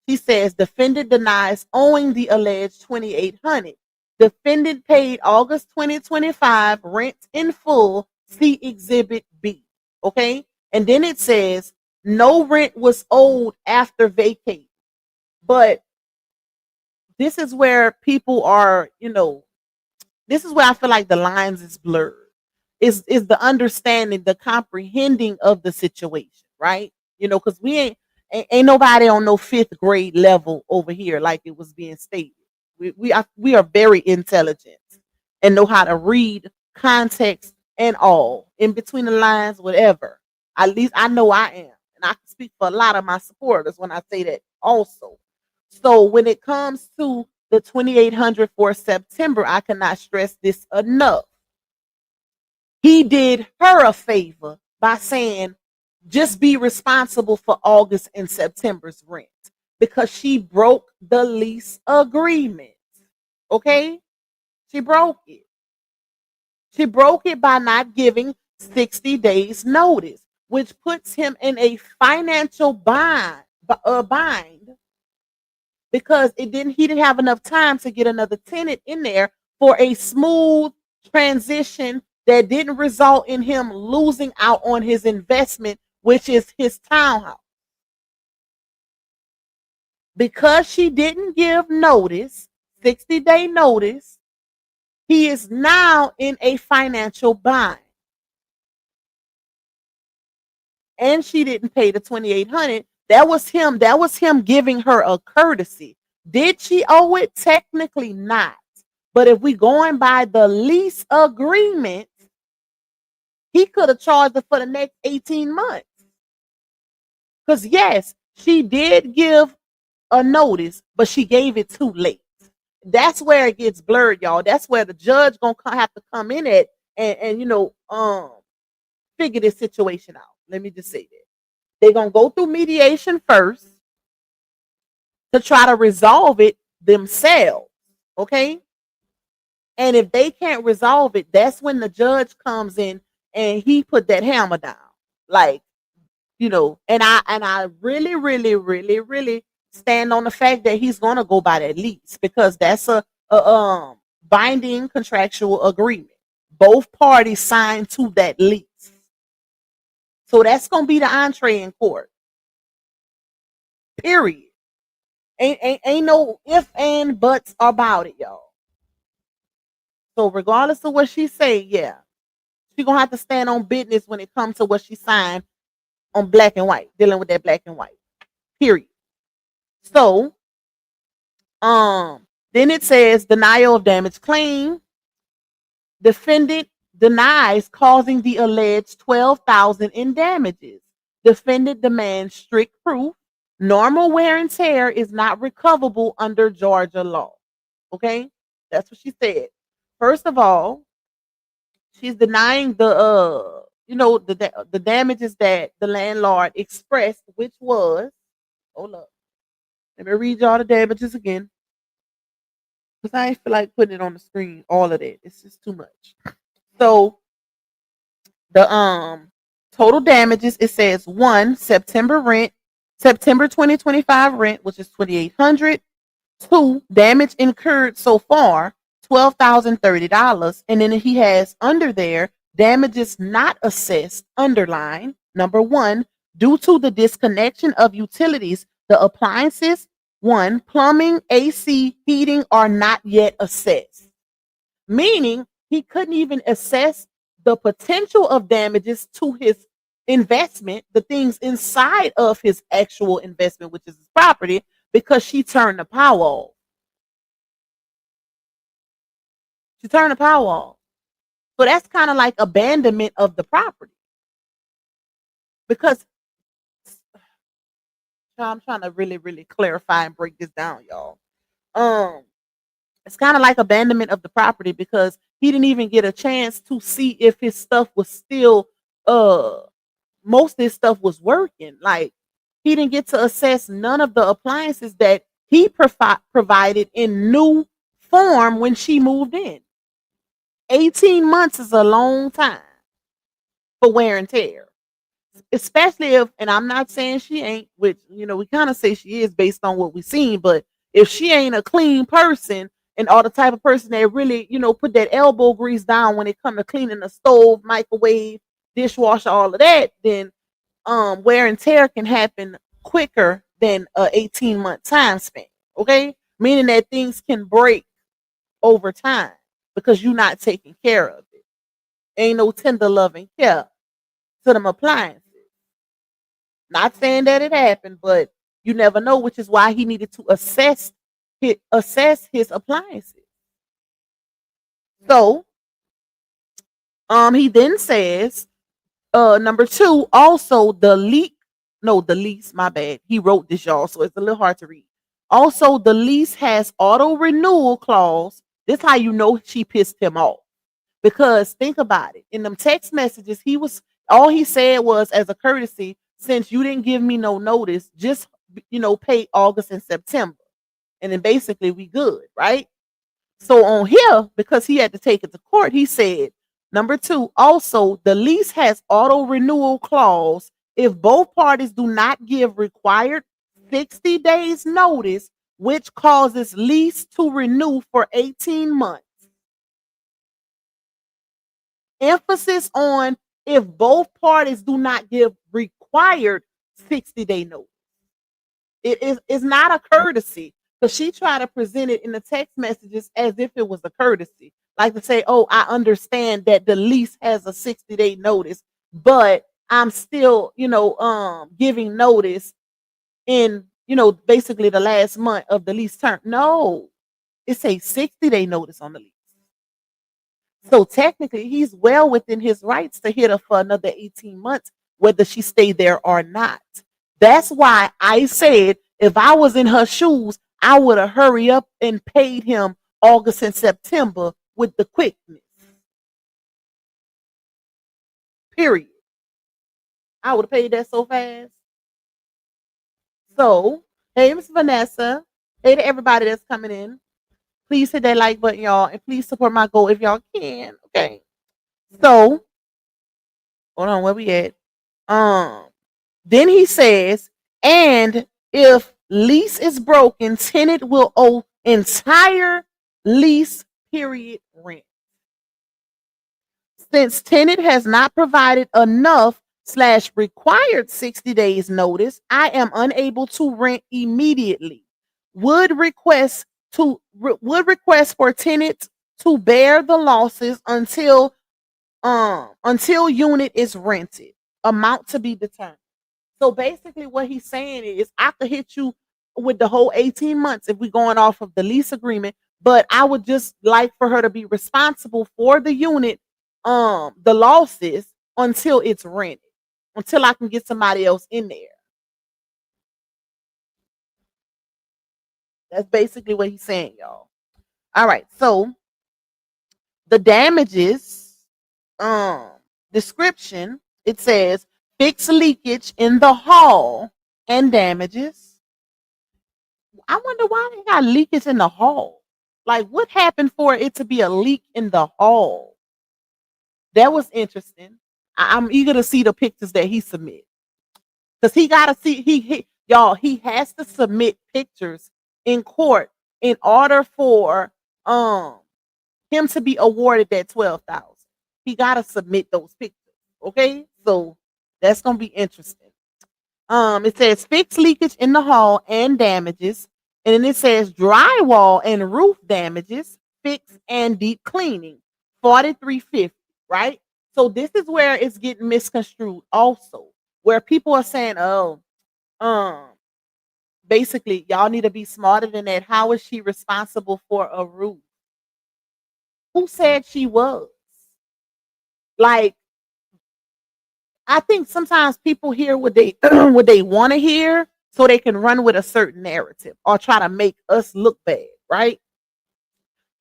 He says defendant denies owing the alleged $2,800. Defendant paid August 2025 rent in full. See Exhibit B. Okay, and then it says no rent was owed after vacate. But this is where people are, this is where I feel like the lines is blurred. Is the understanding, the comprehending of the situation, right? Because we ain't nobody on no 5th grade level over here, like it was being stated. We are very intelligent and know how to read context and all in between the lines, whatever. At least I know I am, and I can speak for a lot of my supporters when I say that also. So when it comes to the $2,800 for September, I cannot stress this enough. He did her a favor by saying, just be responsible for August and September's rent, because she broke the lease agreement. Okay? She broke it. She broke it by not giving 60 days notice, which puts him in a financial bind because he didn't have enough time to get another tenant in there for a smooth transition that didn't result in him losing out on his investment, which is his townhouse. Because she didn't give notice, 60-day notice, he is now in a financial bind. And she didn't pay the $2,800. That was him giving her a courtesy. Did she owe it? Technically not. But if we going by the lease agreement, he could have charged her for the next 18 months. Because yes, she did give a notice, but she gave it too late. That's where it gets blurred, y'all. That's where the judge gonna have to come in at and figure this situation out. Let me just say that. They're gonna go through mediation first to try to resolve it themselves. Okay. And if they can't resolve it, that's when the judge comes in and he put that hammer down. Like, and I really, really, really, really stand on the fact that he's gonna go by that lease, because that's a binding contractual agreement. Both parties signed to that lease. So that's gonna be the entree in court. Period. Ain't no if and buts about it, y'all. So regardless of what she say, yeah, she gonna have to stand on business when it comes to what she signed on black and white, dealing with that black and white. Period. So, then it says denial of damage claim. Defendant denies causing the alleged $12,000 in damages. Defendant demands strict proof. Normal wear and tear is not recoverable under Georgia law. Okay, that's what she said. First of all, she's denying the the damages that the landlord expressed, which was, hold up, let me read y'all the damages again, because I ain't feel like putting it on the screen, all of that. It's just too much. So the total damages, it says 1, September 2025 rent, which is $2,800. 2, damage incurred so far, $12,030. And then he has under there damages not assessed, underline. Number 1, due to the disconnection of utilities, the appliances 1, plumbing, AC, heating are not yet assessed. Meaning he couldn't even assess the potential of damages to his investment, the things inside of his actual investment, which is his property, because she turned the power off. She turned the power off. So that's kind of like abandonment of the property. Because I'm trying to really, really clarify and break this down, y'all. It's kind of like abandonment of the property because he didn't even get a chance to see if his stuff was still most of his stuff was working. Like he didn't get to assess none of the appliances that he provided in new form when she moved in. 18 months is a long time for wear and tear. Especially if, and I'm not saying she ain't, which we kind of say she is based on what we've seen, but if she ain't a clean person and are the type of person that really, put that elbow grease down when it comes to cleaning the stove, microwave, dishwasher, all of that, then wear and tear can happen quicker than a 18-month time span. Okay, meaning that things can break over time because you're not taking care of it. Ain't no tender loving care to them appliances. Not saying that it happened, but you never know, which is why he needed to assess his appliances. So, he then says, number 2, also the lease, my bad. He wrote this, y'all, so it's a little hard to read. Also, the lease has auto renewal clause. This how you know she pissed him off. Because think about it. In them text messages, all he said was, as a courtesy, since you didn't give me no notice, just pay August and September. And then basically we good, right? So on here, because he had to take it to court, he said, number 2, also the lease has auto renewal clause if both parties do not give required 60 days notice, which causes lease to renew for 18 months. Emphasis on if both parties do not give required 60-day notice. It's not a courtesy because she tried to present it in the text messages as if it was a courtesy. Like to say, oh, I understand that the lease has a 60-day notice, but I'm still, giving notice in, basically the last month of the lease term. No, it's a 60-day notice on the lease. So technically, he's well within his rights to hit her for another 18 months, whether she stayed there or not. That's why I said if I was in her shoes, I would have hurried up and paid him August and September with the quickness. Period. I would have paid that so fast. So, hey, Miss Vanessa. Hey to everybody that's coming in. Please hit that like button, y'all, and please support my goal if y'all can. Okay. So, hold on, where we at? Then he says, and if lease is broken, tenant will owe entire lease period rent. Since tenant has not provided enough / required 60 days notice, I am unable to rent immediately. Would request for tenants to bear the losses until unit is rented. Amount to be determined. So basically what he's saying is I could hit you with the whole 18 months if we're going off of the lease agreement, but I would just like for her to be responsible for the unit, the losses until it's rented, until I can get somebody else in there. That's basically what he's saying, y'all. All right, so the damages description, it says fix leakage in the hall and damages. I wonder why they got leakage in the hall. Like, what happened for it to be a leak in the hall? That was interesting. I'm eager to see the pictures that he submit, because he gotta see he has to submit pictures in court in order for him to be awarded that 12,000. He gotta submit those pictures. Okay, so that's gonna be interesting. It says fix leakage in the hall and damages. And then it says drywall and roof damages, fix and deep cleaning, 4350, right? So this is where it's getting misconstrued also, where people are saying, oh, um, basically, y'all need to be smarter than that. How is she responsible for a roof? Who said she was? Like, I think sometimes people hear what they what they want to hear so they can run with a certain narrative or try to make us look bad, right?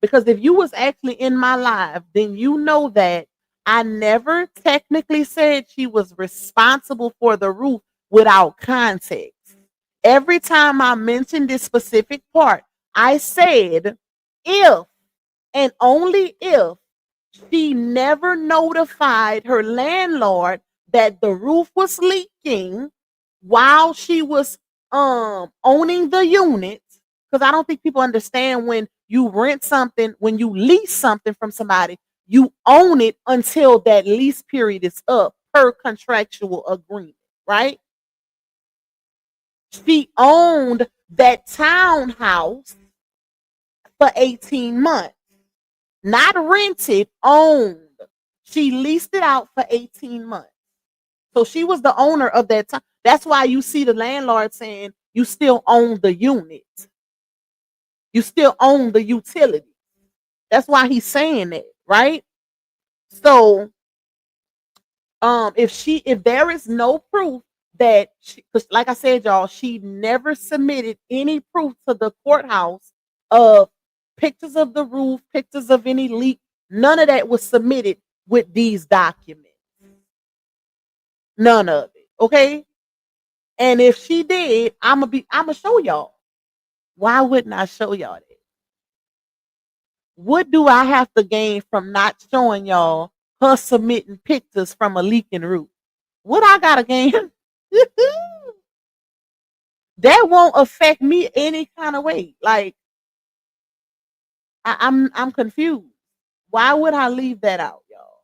Because if you was actually in my life, then you know that I never technically said she was responsible for the roof without context. Every time I mentioned this specific part, I said if and only if she never notified her landlord that the roof was leaking while she was owning the unit. Because I don't think people understand, when you rent something, when you lease something from somebody, you own it until that lease period is up per contractual agreement, right? She owned that townhouse for 18 months. Not rented, owned. She leased it out for 18 months. So she was the owner of that time. That's why you see the landlord saying you still own the unit. You still own the utility. That's why he's saying that, right? So if there is no proof that she, because like I said, y'all, she never submitted any proof to the courthouse of pictures of the roof, pictures of any leak. None of that was submitted with these documents. None of it. Okay. And if she did, I'ma show y'all. Why wouldn't I show y'all that? What do I have to gain from not showing y'all her submitting pictures from a leaking roof? What I gotta gain? That won't affect me any kind of way. Like, I'm confused. Why would I leave that out, y'all?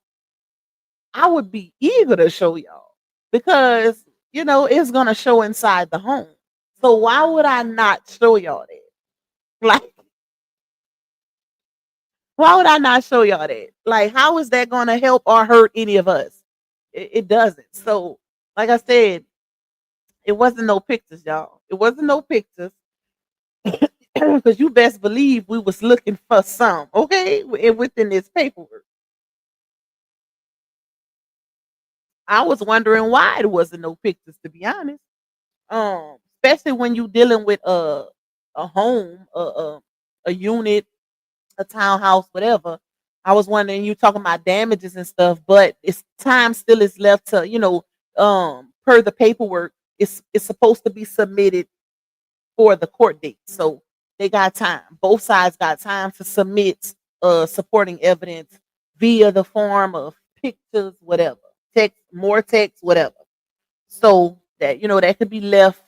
I would be eager to show y'all because it's gonna show inside the home. So why would I not show y'all that? Like, why would I not show y'all that? Like, how is that gonna help or hurt any of us? It doesn't. So, like I said, it wasn't no pictures, y'all. It wasn't no pictures. Because you best believe we was looking for some, okay, within this paperwork. I was wondering why there wasn't no pictures, to be honest. Especially when you dealing with a home, a unit, a townhouse, whatever. I was wondering, you talking about damages and stuff, but it's time still is left to, per the paperwork, it's supposed to be submitted for the court date. So they got time. Both sides got time to submit supporting evidence via the form of pictures, whatever, text, more text, whatever. So that that could be left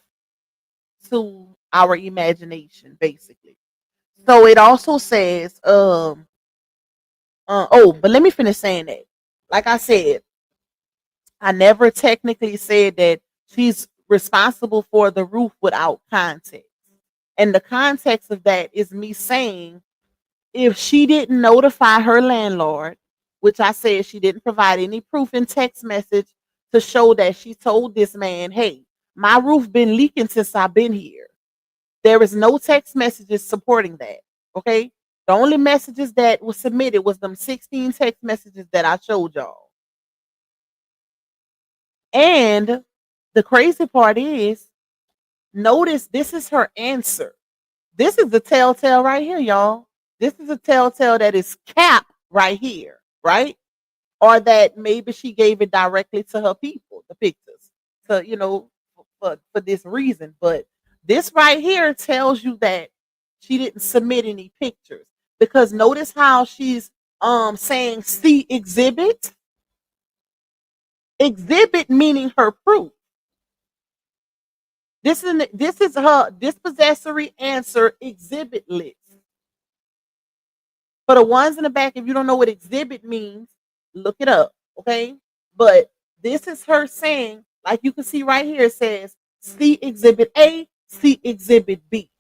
to our imagination, basically. So it also says, but let me finish saying that. Like I said, I never technically said that she's responsible for the roof without context. And the context of that is me saying, if she didn't notify her landlord, which I said she didn't provide any proof in text message to show that she told this man, hey, my roof been leaking since I've been here. There is no text messages supporting that. Okay. The only messages that was submitted was them 16 text messages that I showed y'all. And the crazy part is, notice this is her answer. This is the telltale right here, y'all. This is a telltale that is capped right here, right? Or that maybe she gave it directly to her people, the pictures, to for this reason. But this right here tells you that she didn't submit any pictures, because notice how she's saying see exhibit. Exhibit meaning her proof. This is her dispossessory answer exhibit list. For the ones in the back, if you don't know what exhibit means, look it up, okay? But this is her saying, like you can see right here, it says see exhibit A, see exhibit B.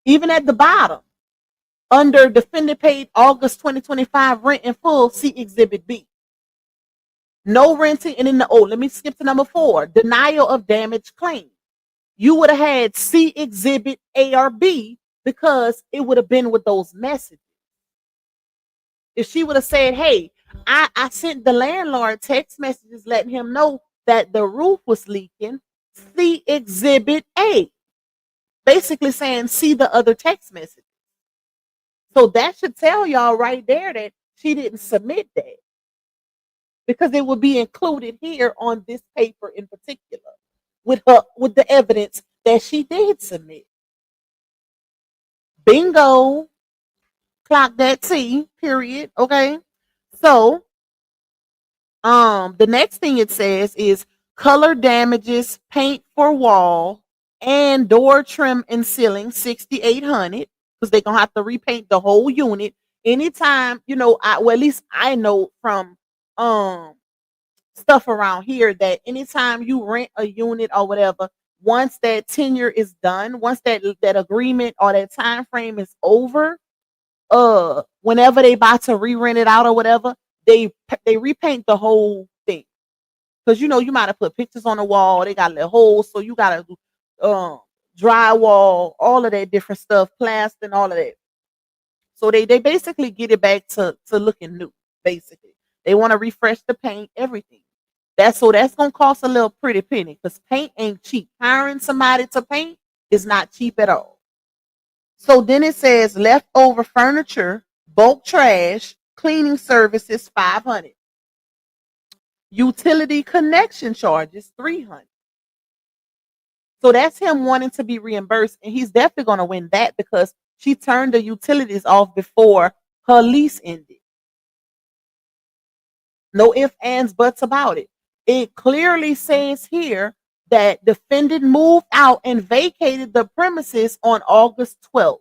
Even at the bottom, under defendant paid August 2025 rent in full, see Exhibit B. No renting, and in the let me skip to number 4, denial of damage claim. You would have had C Exhibit A or B because it would have been with those messages. If she would have said, hey, I sent the landlord text messages letting him know that the roof was leaking, see Exhibit A. Basically saying, see the other text message. So that should tell y'all right there that she didn't submit that, because it would be included here on this paper in particular with the evidence that she did submit. Bingo. Clock that T, period. Okay. So the next thing it says is color damages, paint for wall and door trim and ceiling, 6,800, because they're gonna have to repaint the whole unit. Anytime, well, at least I know from stuff around here that anytime you rent a unit or whatever, once that tenure is done, once that agreement or that time frame is over, whenever they about to re-rent it out or whatever, they repaint the whole thing. Because you might have put pictures on the wall, they got little holes, so you gotta do drywall, all of that different stuff, plaster and all of that. So they basically get it back to looking new. Basically, they want to refresh the paint, everything. That's gonna cost a little pretty penny, because paint ain't cheap. Hiring somebody to paint is not cheap at all. So then it says leftover furniture, bulk trash, cleaning services, 500. Utility connection charges, 300. So that's him wanting to be reimbursed, and he's definitely going to win that because she turned the utilities off before her lease ended. No ifs, ands, buts about it. It clearly says here that defendant moved out and vacated the premises on August 12th.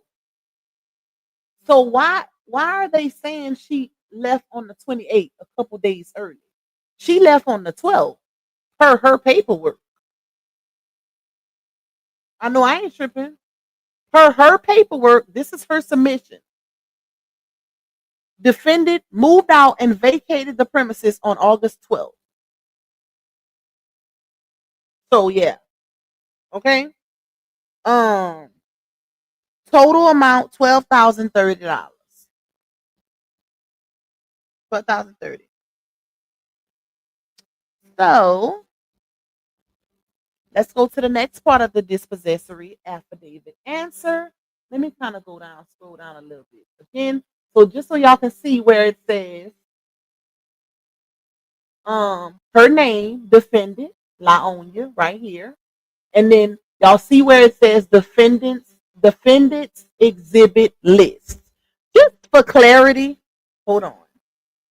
So why are they saying she left on the 28th, a couple days early? She left on the 12th per her paperwork. I know I ain't tripping. Per her paperwork, this is her submission. Defendant moved out and vacated the premises on August 12th. So yeah. Okay. Total amount $12,030. $12,030. So let's go to the next part of the dispossessory affidavit answer. Let me kind of scroll down a little bit again. So just so y'all can see where it says her name, defendant, Laonia, right here. And then y'all see where it says defendants exhibit list. Just for clarity, hold on.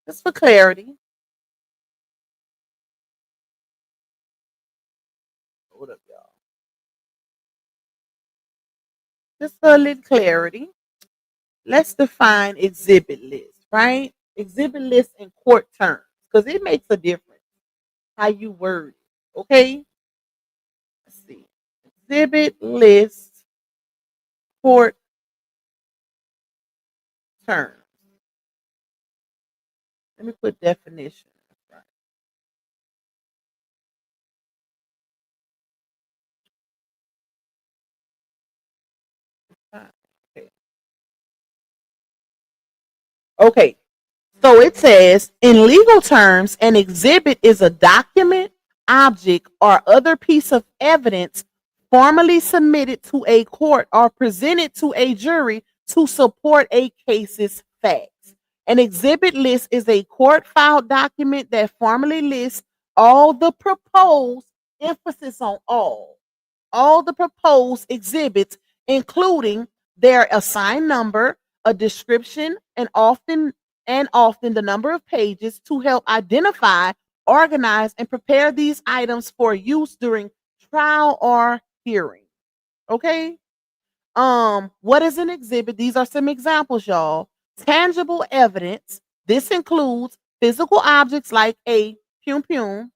Just for clarity. Hold up, y'all. Just for a little clarity, let's define exhibit list, right? Exhibit list in court terms, because it makes a difference how you word it, okay? Let's see. Exhibit list, court terms. Let me put definition. Okay. So it says, in legal terms, an exhibit is a document, object, or other piece of evidence formally submitted to a court or presented to a jury to support a case's facts. An exhibit list is a court filed document that formally lists all the proposed, emphasis on all the proposed exhibits, including their assigned number, a description, and often the number of pages to help identify, organize, and prepare these items for use during trial or hearing. Okay? What is an exhibit? These are some examples, y'all. Tangible evidence. This includes physical objects like a pum,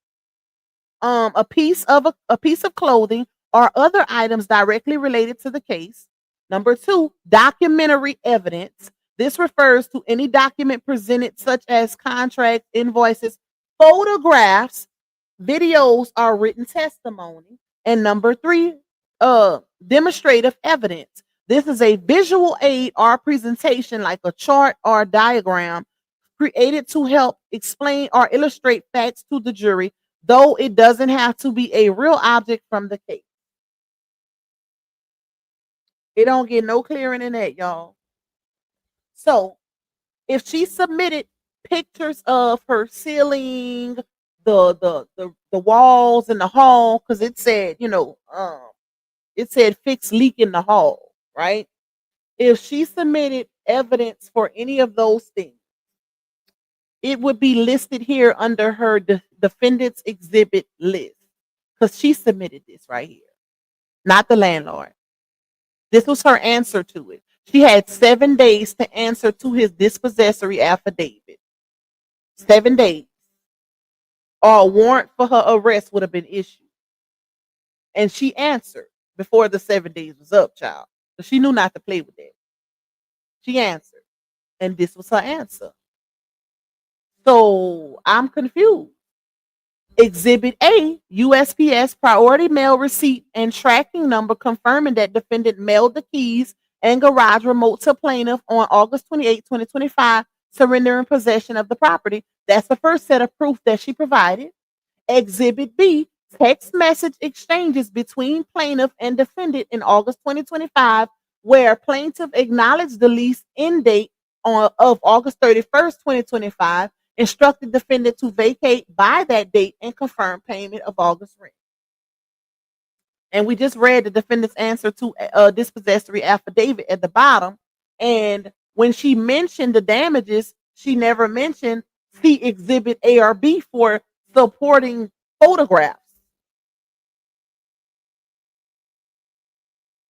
a piece of clothing or other items directly related to the case. Number two, documentary evidence. This refers to any document presented, such as contracts, invoices, photographs, videos, or written testimony. And number three, demonstrative evidence. This is a visual aid or presentation like a chart or diagram created to help explain or illustrate facts to the jury, though it doesn't have to be a real object from the case. It don't get no clearer than that, y'all. So if she submitted pictures of her ceiling, the walls in the hall, because it said, it said fixed leak in the hall, right? If she submitted evidence for any of those things, it would be listed here under her defendant's exhibit list, because she submitted this right here, not the landlord. This was her answer to it. She had 7 days to answer to his dispossessory affidavit. 7 days. Or a warrant for her arrest would have been issued. And she answered before the 7 days was up, child. So she knew not to play with that. She answered. And this was her answer. So I'm confused. Exhibit A, USPS priority mail receipt and tracking number confirming that defendant mailed the keys and garage remote to plaintiff on August 28, 2025, surrendering possession of the property. That's the first set of proof that she provided. Exhibit B, text message exchanges between plaintiff and defendant in August 2025, where plaintiff acknowledged the lease end date of August 31st, 2025, instructed defendant to vacate by that date and confirm payment of August rent. And we just read the defendant's answer to a dispossessory affidavit at the bottom. And when she mentioned the damages, she never mentioned see exhibit A or B for supporting photographs.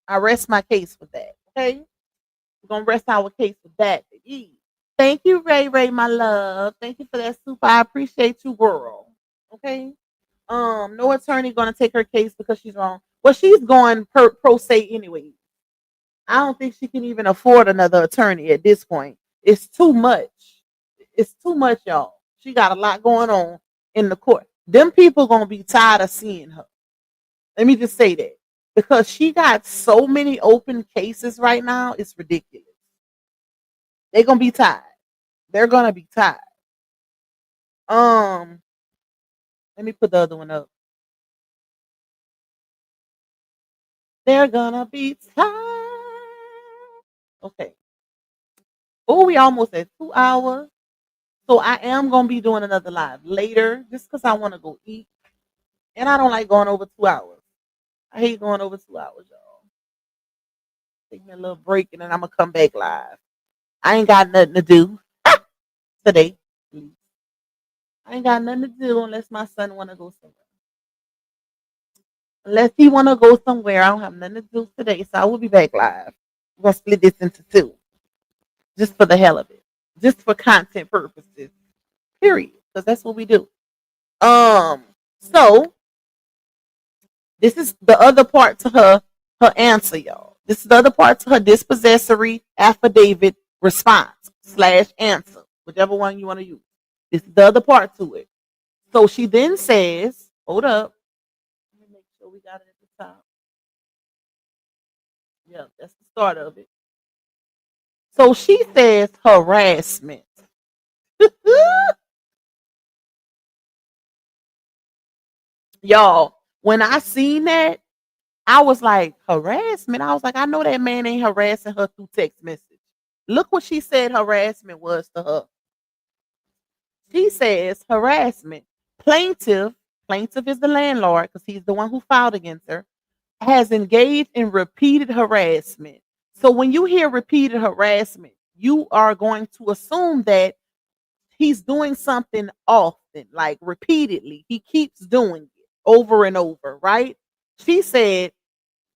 I rest my case with that. Okay. We're going to rest our case with that. Thank you, Ray Ray, my love. Thank you for that soup. I appreciate you, girl. Okay. No attorney gonna take her case because she's wrong. Well, she's going pro se anyway. I don't think she can even afford another attorney at this point. It's too much. It's too much, y'all. She got a lot going on in the court. Them people gonna be tired of seeing her. Let me just say that. Because she got so many open cases right now, it's ridiculous. They're gonna be tired. They're gonna be tired. Let me put the other one up. They're gonna be tired. Okay. Oh, we almost at 2 hours. So I am gonna be doing another live later, just because I want to go eat, and I don't like going over 2 hours. I hate going over 2 hours, y'all. Take me a little break, and then I'm gonna come back live. I ain't got nothing to do today. I ain't got nothing to do unless my son want to go somewhere. Unless he want to go somewhere, I don't have nothing to do today. So I will be back live. We're going to split this into two. Just for the hell of it. Just for content purposes. Period. Because that's what we do. So this is the other part to her answer, y'all. This is the other part to her dispossessory affidavit response / answer. Whichever one you want to use. This is the other part to it. So she then says, hold up. Let me make sure we got it at the top. Yeah, that's the start of it. So she says harassment. Y'all, when I seen that, I was like, harassment? I was like, I know that man ain't harassing her through text message. Look what she said harassment was to her. She says harassment. Plaintiff is the landlord because he's the one who filed against her, has engaged in repeated harassment. So when you hear repeated harassment, you are going to assume that he's doing something often, like repeatedly. He keeps doing it over and over, right? She said,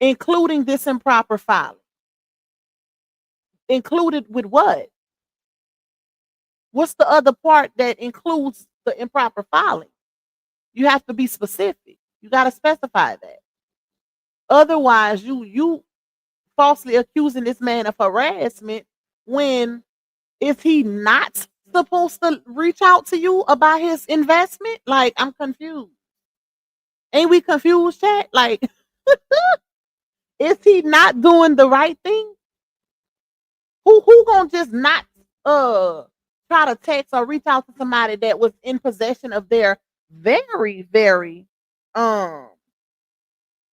including this improper filing. Included with what? What's the other part that includes the improper filing? You have to be specific. You got to specify that. Otherwise, you falsely accusing this man of harassment when is he not supposed to reach out to you about his investment? Like, I'm confused. Ain't we confused, chat? Like, is he not doing the right thing? Who gonna just not uh try to text or reach out to somebody that was in possession of their very, very um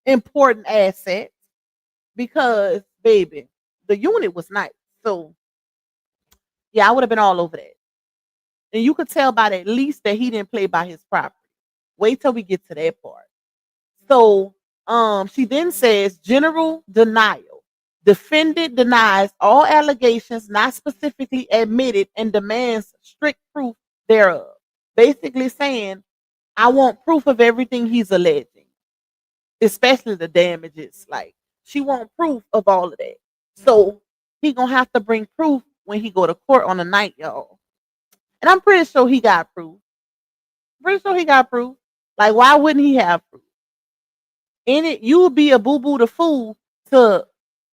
important assets? Because baby, the unit was nice. So yeah, I would have been all over that. And you could tell by that lease that he didn't play by his property. Wait till we get to that part. So she then says general denial. Defendant denies all allegations not specifically admitted and demands strict proof thereof. Basically saying, I want proof of everything he's alleging, especially the damages. Like she want proof of all of that. So he gonna have to bring proof when he go to court on the night, y'all. And I'm pretty sure he got proof. Pretty sure he got proof. Like why wouldn't he have proof? In it, you would be a boo boo the fool to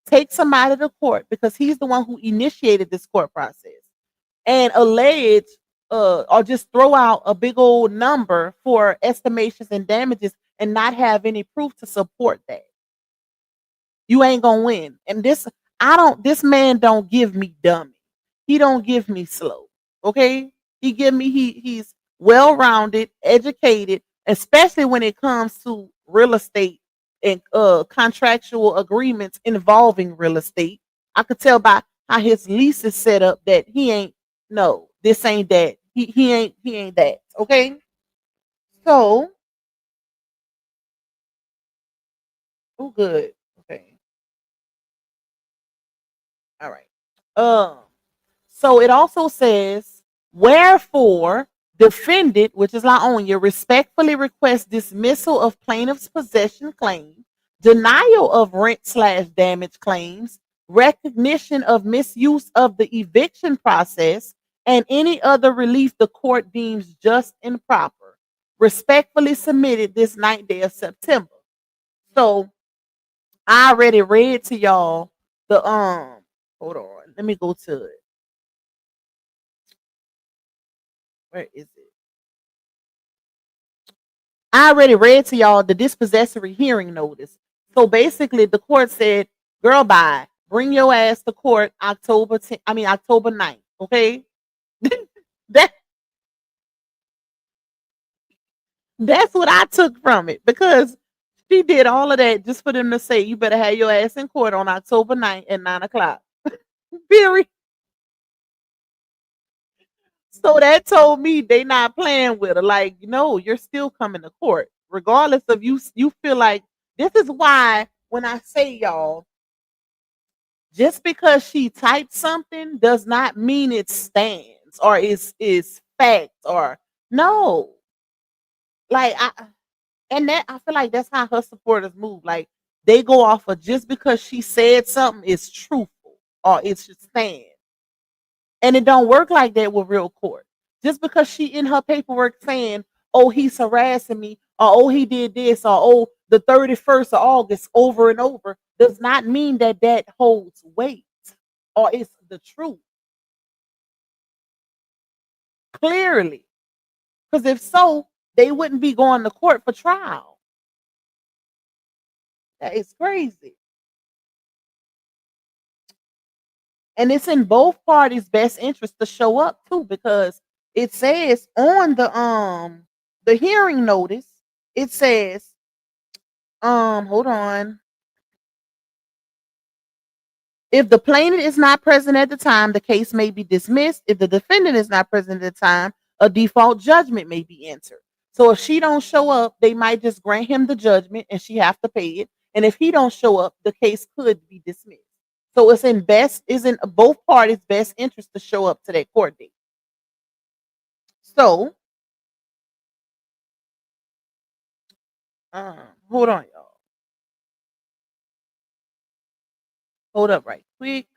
take somebody to court because he's the one who initiated this court process and allege or just throw out a big old number for estimations and damages and not have any proof to support that. You ain't gonna win. And this man don't give me dummy. He don't give me slow. Okay? He's well-rounded, educated, especially when it comes to real estate and contractual agreements involving real estate. I could tell by how his lease is set up that he ain't no, this ain't that. He ain't that. Okay? So, oh good. Okay. All right. So it also says, wherefore, defendant, which is Laonia, respectfully requests dismissal of plaintiff's possession claim, denial of rent/damage claims, recognition of misuse of the eviction process, and any other relief the court deems just and proper. Respectfully submitted this 9th day of September. So I already read to y'all the hold on, let me go to it. Where is it? I already read to y'all the dispossessory hearing notice. So basically, the court said, "Girl, bye. Bring your ass to court October 10th. I mean October 9th." Okay, that that's what I took from it because she did all of that just for them to say, "You better have your ass in court on October 9th at 9 o'clock." Period. So that told me they not playing with her. Like, no, you're still coming to court, regardless of you. You feel like this is why when I say y'all, just because she typed something does not mean it stands or is fact or no. Like and that I feel like that's how her supporters move. Like they go off of just because she said something is truthful or it should stand. And it don't work like that with real court. Just because she in her paperwork saying, "Oh, he's harassing me," or "Oh, he did this," or "Oh, the 31st of August," over and over, does not mean that that holds weight or it's the truth. Clearly, because if so, they wouldn't be going to court for trial. That is crazy. And it's in both parties' best interest to show up too, because it says on the hearing notice, it says, hold on. If the plaintiff is not present at the time, the case may be dismissed. If the defendant is not present at the time, a default judgment may be entered. So if she don't show up, they might just grant him the judgment and she have to pay it. And if he don't show up, the case could be dismissed. So is in both parties' best interest to show up to that court date. So, hold on, y'all. Hold up right quick.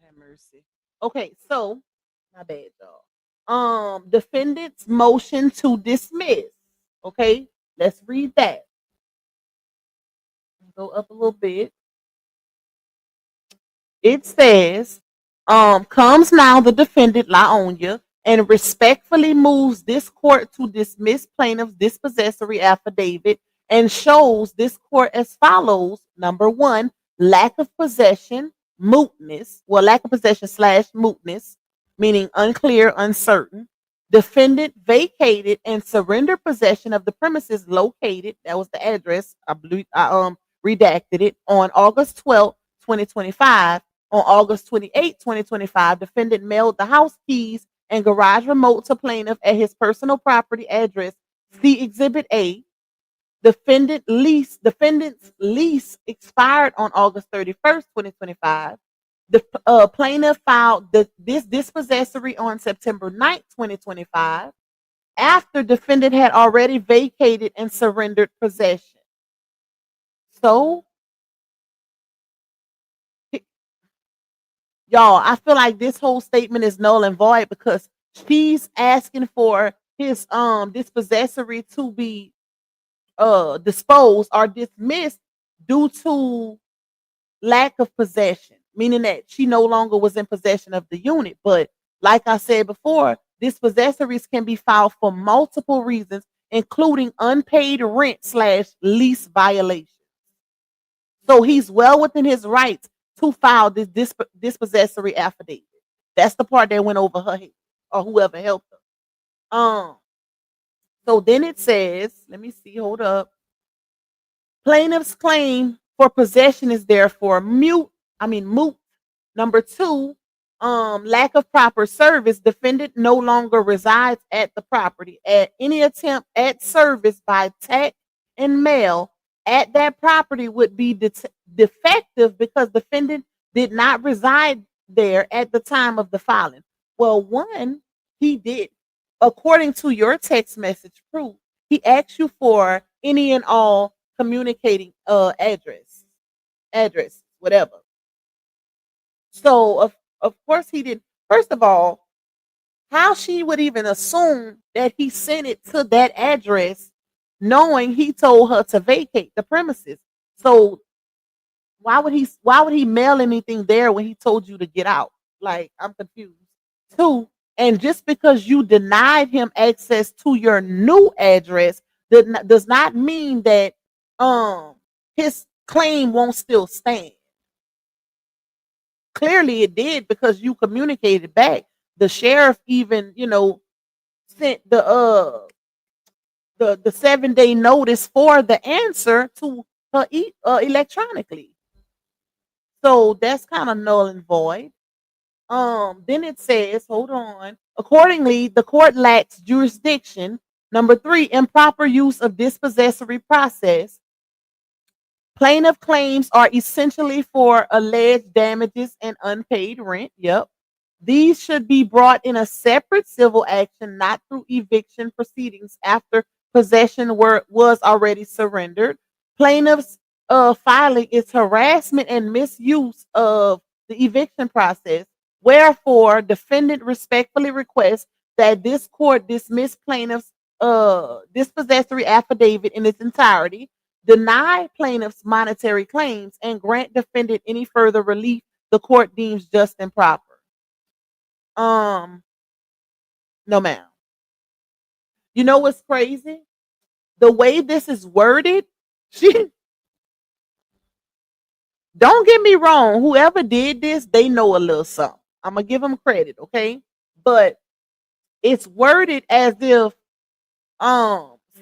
Have mercy. Okay, so my bad, y'all. Defendant's motion to dismiss. Okay, let's read that. Go up a little bit. It says, comes now the defendant, Laonia, and respectfully moves this court to dismiss plaintiff's dispossessory affidavit and shows this court as follows. Number one, lack of possession, mootness, well, lack of possession slash mootness, meaning unclear, uncertain. Defendant vacated and surrendered possession of the premises located, that was the address, I believe I redacted it, on August 12th, 2025. On August 28, 2025, defendant mailed the house keys and garage remote to plaintiff at his personal property address. See Exhibit A. Defendant's lease expired on August 31st, 2025. The plaintiff filed this dispossessory on September 9th, 2025, after defendant had already vacated and surrendered possession. So, y'all, I feel like this whole statement is null and void because she's asking for his dispossessory to be disposed or dismissed due to lack of possession, meaning that she no longer was in possession of the unit. But like I said before, dispossessories can be filed for multiple reasons, including unpaid rent slash lease violation. So he's well within his rights to file this dispossessory affidavit. That's the part that went over her head or whoever helped her. So then it says, let me see, hold up. Plaintiff's claim for possession is therefore moot. Number two, lack of proper service. Defendant no longer resides at the property. At any attempt at service by text and mail at that property would be defective because defendant did not reside there at the time of the filing. Well, one, he did. According to your text message proof, he asked you for any and all communicating address, whatever. So of course he did. First of all, how she would even assume that he sent it to that address knowing he told her to vacate the premises. So why would he mail anything there when he told you to get out? Like, I'm confused. Two, and just because you denied him access to your new address does not mean that his claim won't still stand. Clearly it did because you communicated back. The sheriff even, sent the 7-day notice for the answer to her electronically. So that's kind of null and void. Then it says, hold on. Accordingly, the court lacks jurisdiction. Number three, improper use of dispossessory process. Plaintiff claims are essentially for alleged damages and unpaid rent. Yep. These should be brought in a separate civil action, not through eviction proceedings after possession was already surrendered. Plaintiff's filing is harassment and misuse of the eviction process. Wherefore, defendant respectfully requests that this court dismiss plaintiff's dispossessory affidavit in its entirety, deny plaintiff's monetary claims, and grant defendant any further relief the court deems just and proper. No, ma'am. You know what's crazy? The way this is worded, don't get me wrong, whoever did this, they know a little something. I'm gonna give them credit, okay? But it's worded as if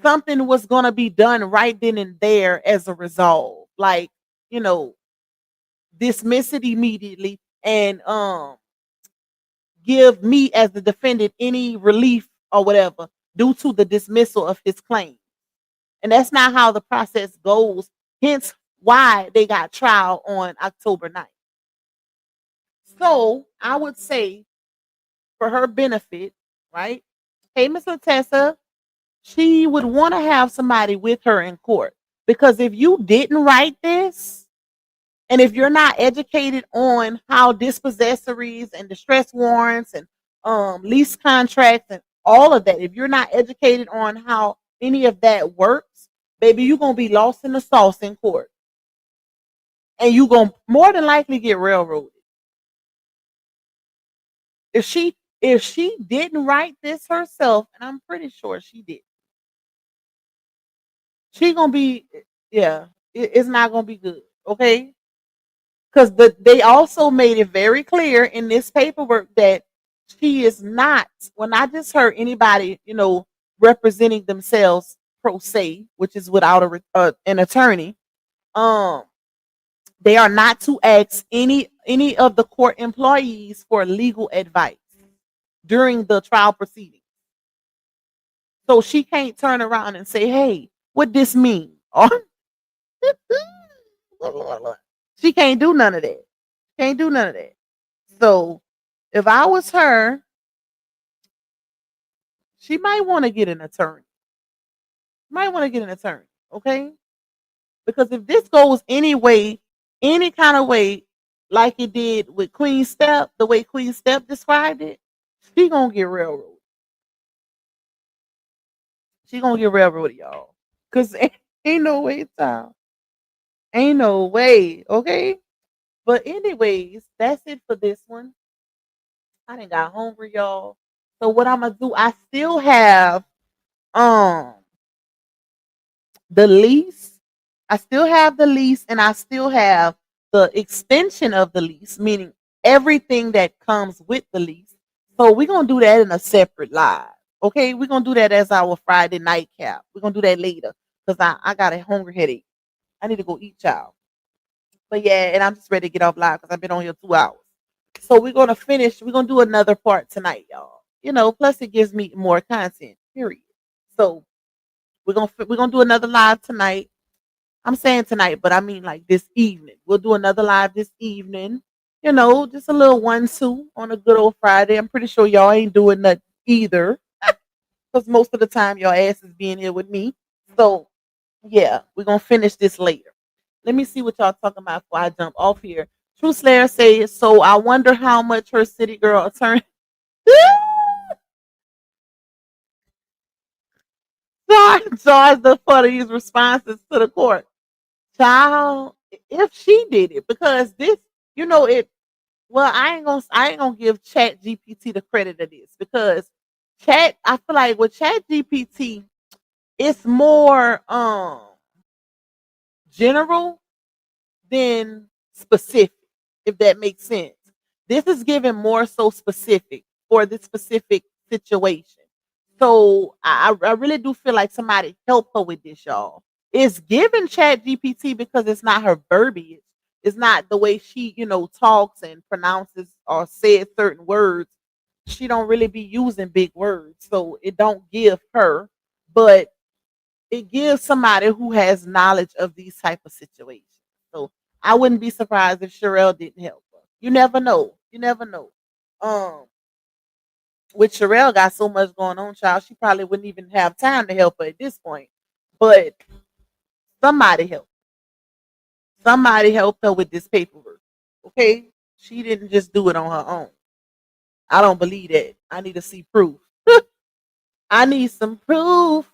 something was gonna be done right then and there as a result. Like, dismiss it immediately and give me as the defendant any relief or whatever due to the dismissal of his claim. And that's not how the process goes. Hence why they got trial on October 9th. So I would say for her benefit, right? Hey, Miss Latessa, she would want to have somebody with her in court. Because if you didn't write this, And if you're not educated on how dispossessories and distress warrants and lease contracts and all of that, if you're not educated on how any of that works, baby, you're going to be lost in the sauce in court. And you're going to more than likely get railroaded. If she didn't write this herself, and I'm pretty sure she did, she going to be, yeah, it's not going to be good, okay? Because they also made it very clear in this paperwork that she is not, when I just heard anybody, representing themselves pro se, which is without an attorney, they are not to ask any of the court employees for legal advice during the trial proceedings. So she can't turn around and say, hey, what this mean? She can't do none of that. Can't do none of that. So if I was her, she might want to get an attorney. Okay? Because if this goes any kind of way, like it did with Queen Step, the way Queen Step described it, she gonna get railroaded. She gonna get railroaded, y'all. Because ain't no way, child. Ain't no way, okay? But anyways, that's it for this one. I done got hungry, y'all. So what I'm gonna do, I still have the lease. I still have the lease, and I still have the extension of the lease, meaning everything that comes with the lease. So we're gonna do that in a separate live. Okay, we're gonna do that as our Friday nightcap. We're gonna do that later because I got a hungry headache. I need to go eat, y'all. But yeah, and I'm just ready to get off live because I've been on here 2 hours. So we're gonna finish. We're gonna do another part tonight, y'all. Plus it gives me more content. Period. So we're gonna do another live tonight. I'm saying tonight, but I mean like this evening. We'll do another live this evening. Just a little 1-2 on a good old Friday. I'm pretty sure y'all ain't doing that either, because most of the time your ass is being here with me. So yeah, we're gonna finish this later. Let me see what y'all talking about before I jump off here. True Slayer says, so I wonder how much her city girl attorney charged the funniest responses to the court. Child, if she did it, because this, it. Well, I ain't gonna give Chat GPT the credit of this, because I feel like with Chat GPT, it's more general than specific, if that makes sense. This is given more so specific for this specific situation. So I really do feel like somebody helped her with this, y'all. It's given Chat GPT because it's not her verbiage. It's not the way she, talks and pronounces or says certain words. She don't really be using big words. So it don't give her, but it gives somebody who has knowledge of these type of situations. So I wouldn't be surprised if Sherelle didn't help her. You never know. With Sherelle got so much going on, child, she probably wouldn't even have time to help her at this point. But somebody helped. Somebody helped her with this paperwork. Okay? She didn't just do it on her own. I don't believe that. I need to see proof. I need some proof,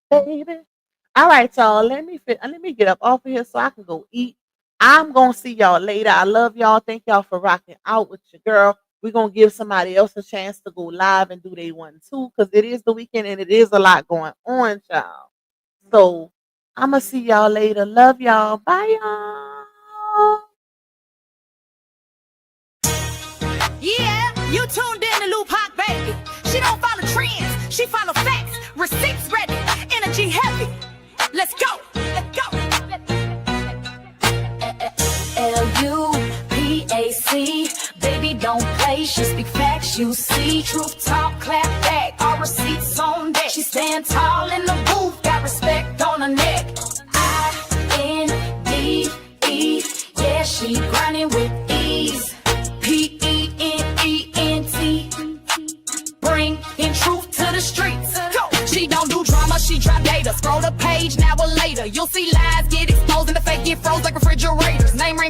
baby. All right, y'all. Let me get up off of here so I can go eat. I'm gonna see y'all later. I love y'all. Thank y'all for rocking out with your girl. We're gonna give somebody else a chance to go live and do their 1-2, because it is the weekend and it is a lot going on, y'all. So I'm gonna see y'all later. Love y'all. Bye, y'all. Yeah, you tuned in to Lou Pop, baby. She don't follow trends, she follow facts. Receipts ready, energy heavy. Let's go, let's go. L-U-P-A-C, baby don't play, she speak facts, you see. Truth talk, clap back, all receipts on deck. She stand tall in the booth, got respect on her neck. I-N-D-E, yeah, she grinding with ease. P-E-N-E-N-T, bring in truth to the streets. Go. She don't do drama, she drop data. Scroll the page, now or later. You'll see lies get exposed and the fake get froze like refrigerators. Name ring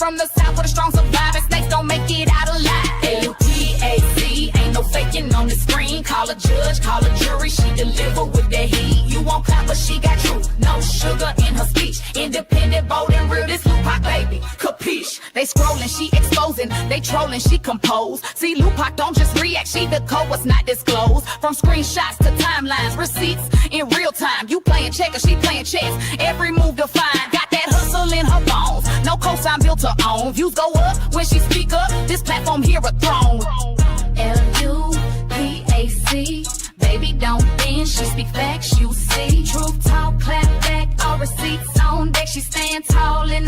from the south with a strong survivor. Snakes don't make it out alive. L-U-P-A-C, ain't no faking on the screen. Call a judge, call a jury, she deliver with the heat. You won't clap, but she got truth. No sugar in her speech. Independent, bold, and real, this Lupac baby. Capiche? They scrolling, she exposing. They trolling, she compose. See, Lupac don't just react, she the code what's not disclosed. From screenshots to timelines, receipts in real time. You playing checkers, she playing chess. Every move defined, got that hustle in her bones. No cosign built her own. Views go up when she speak up. This platform here a throne. L-U-P-A-C, baby don't bend, she speak facts, you see. Truth talk, clap back, all receipts on deck. She stand tall in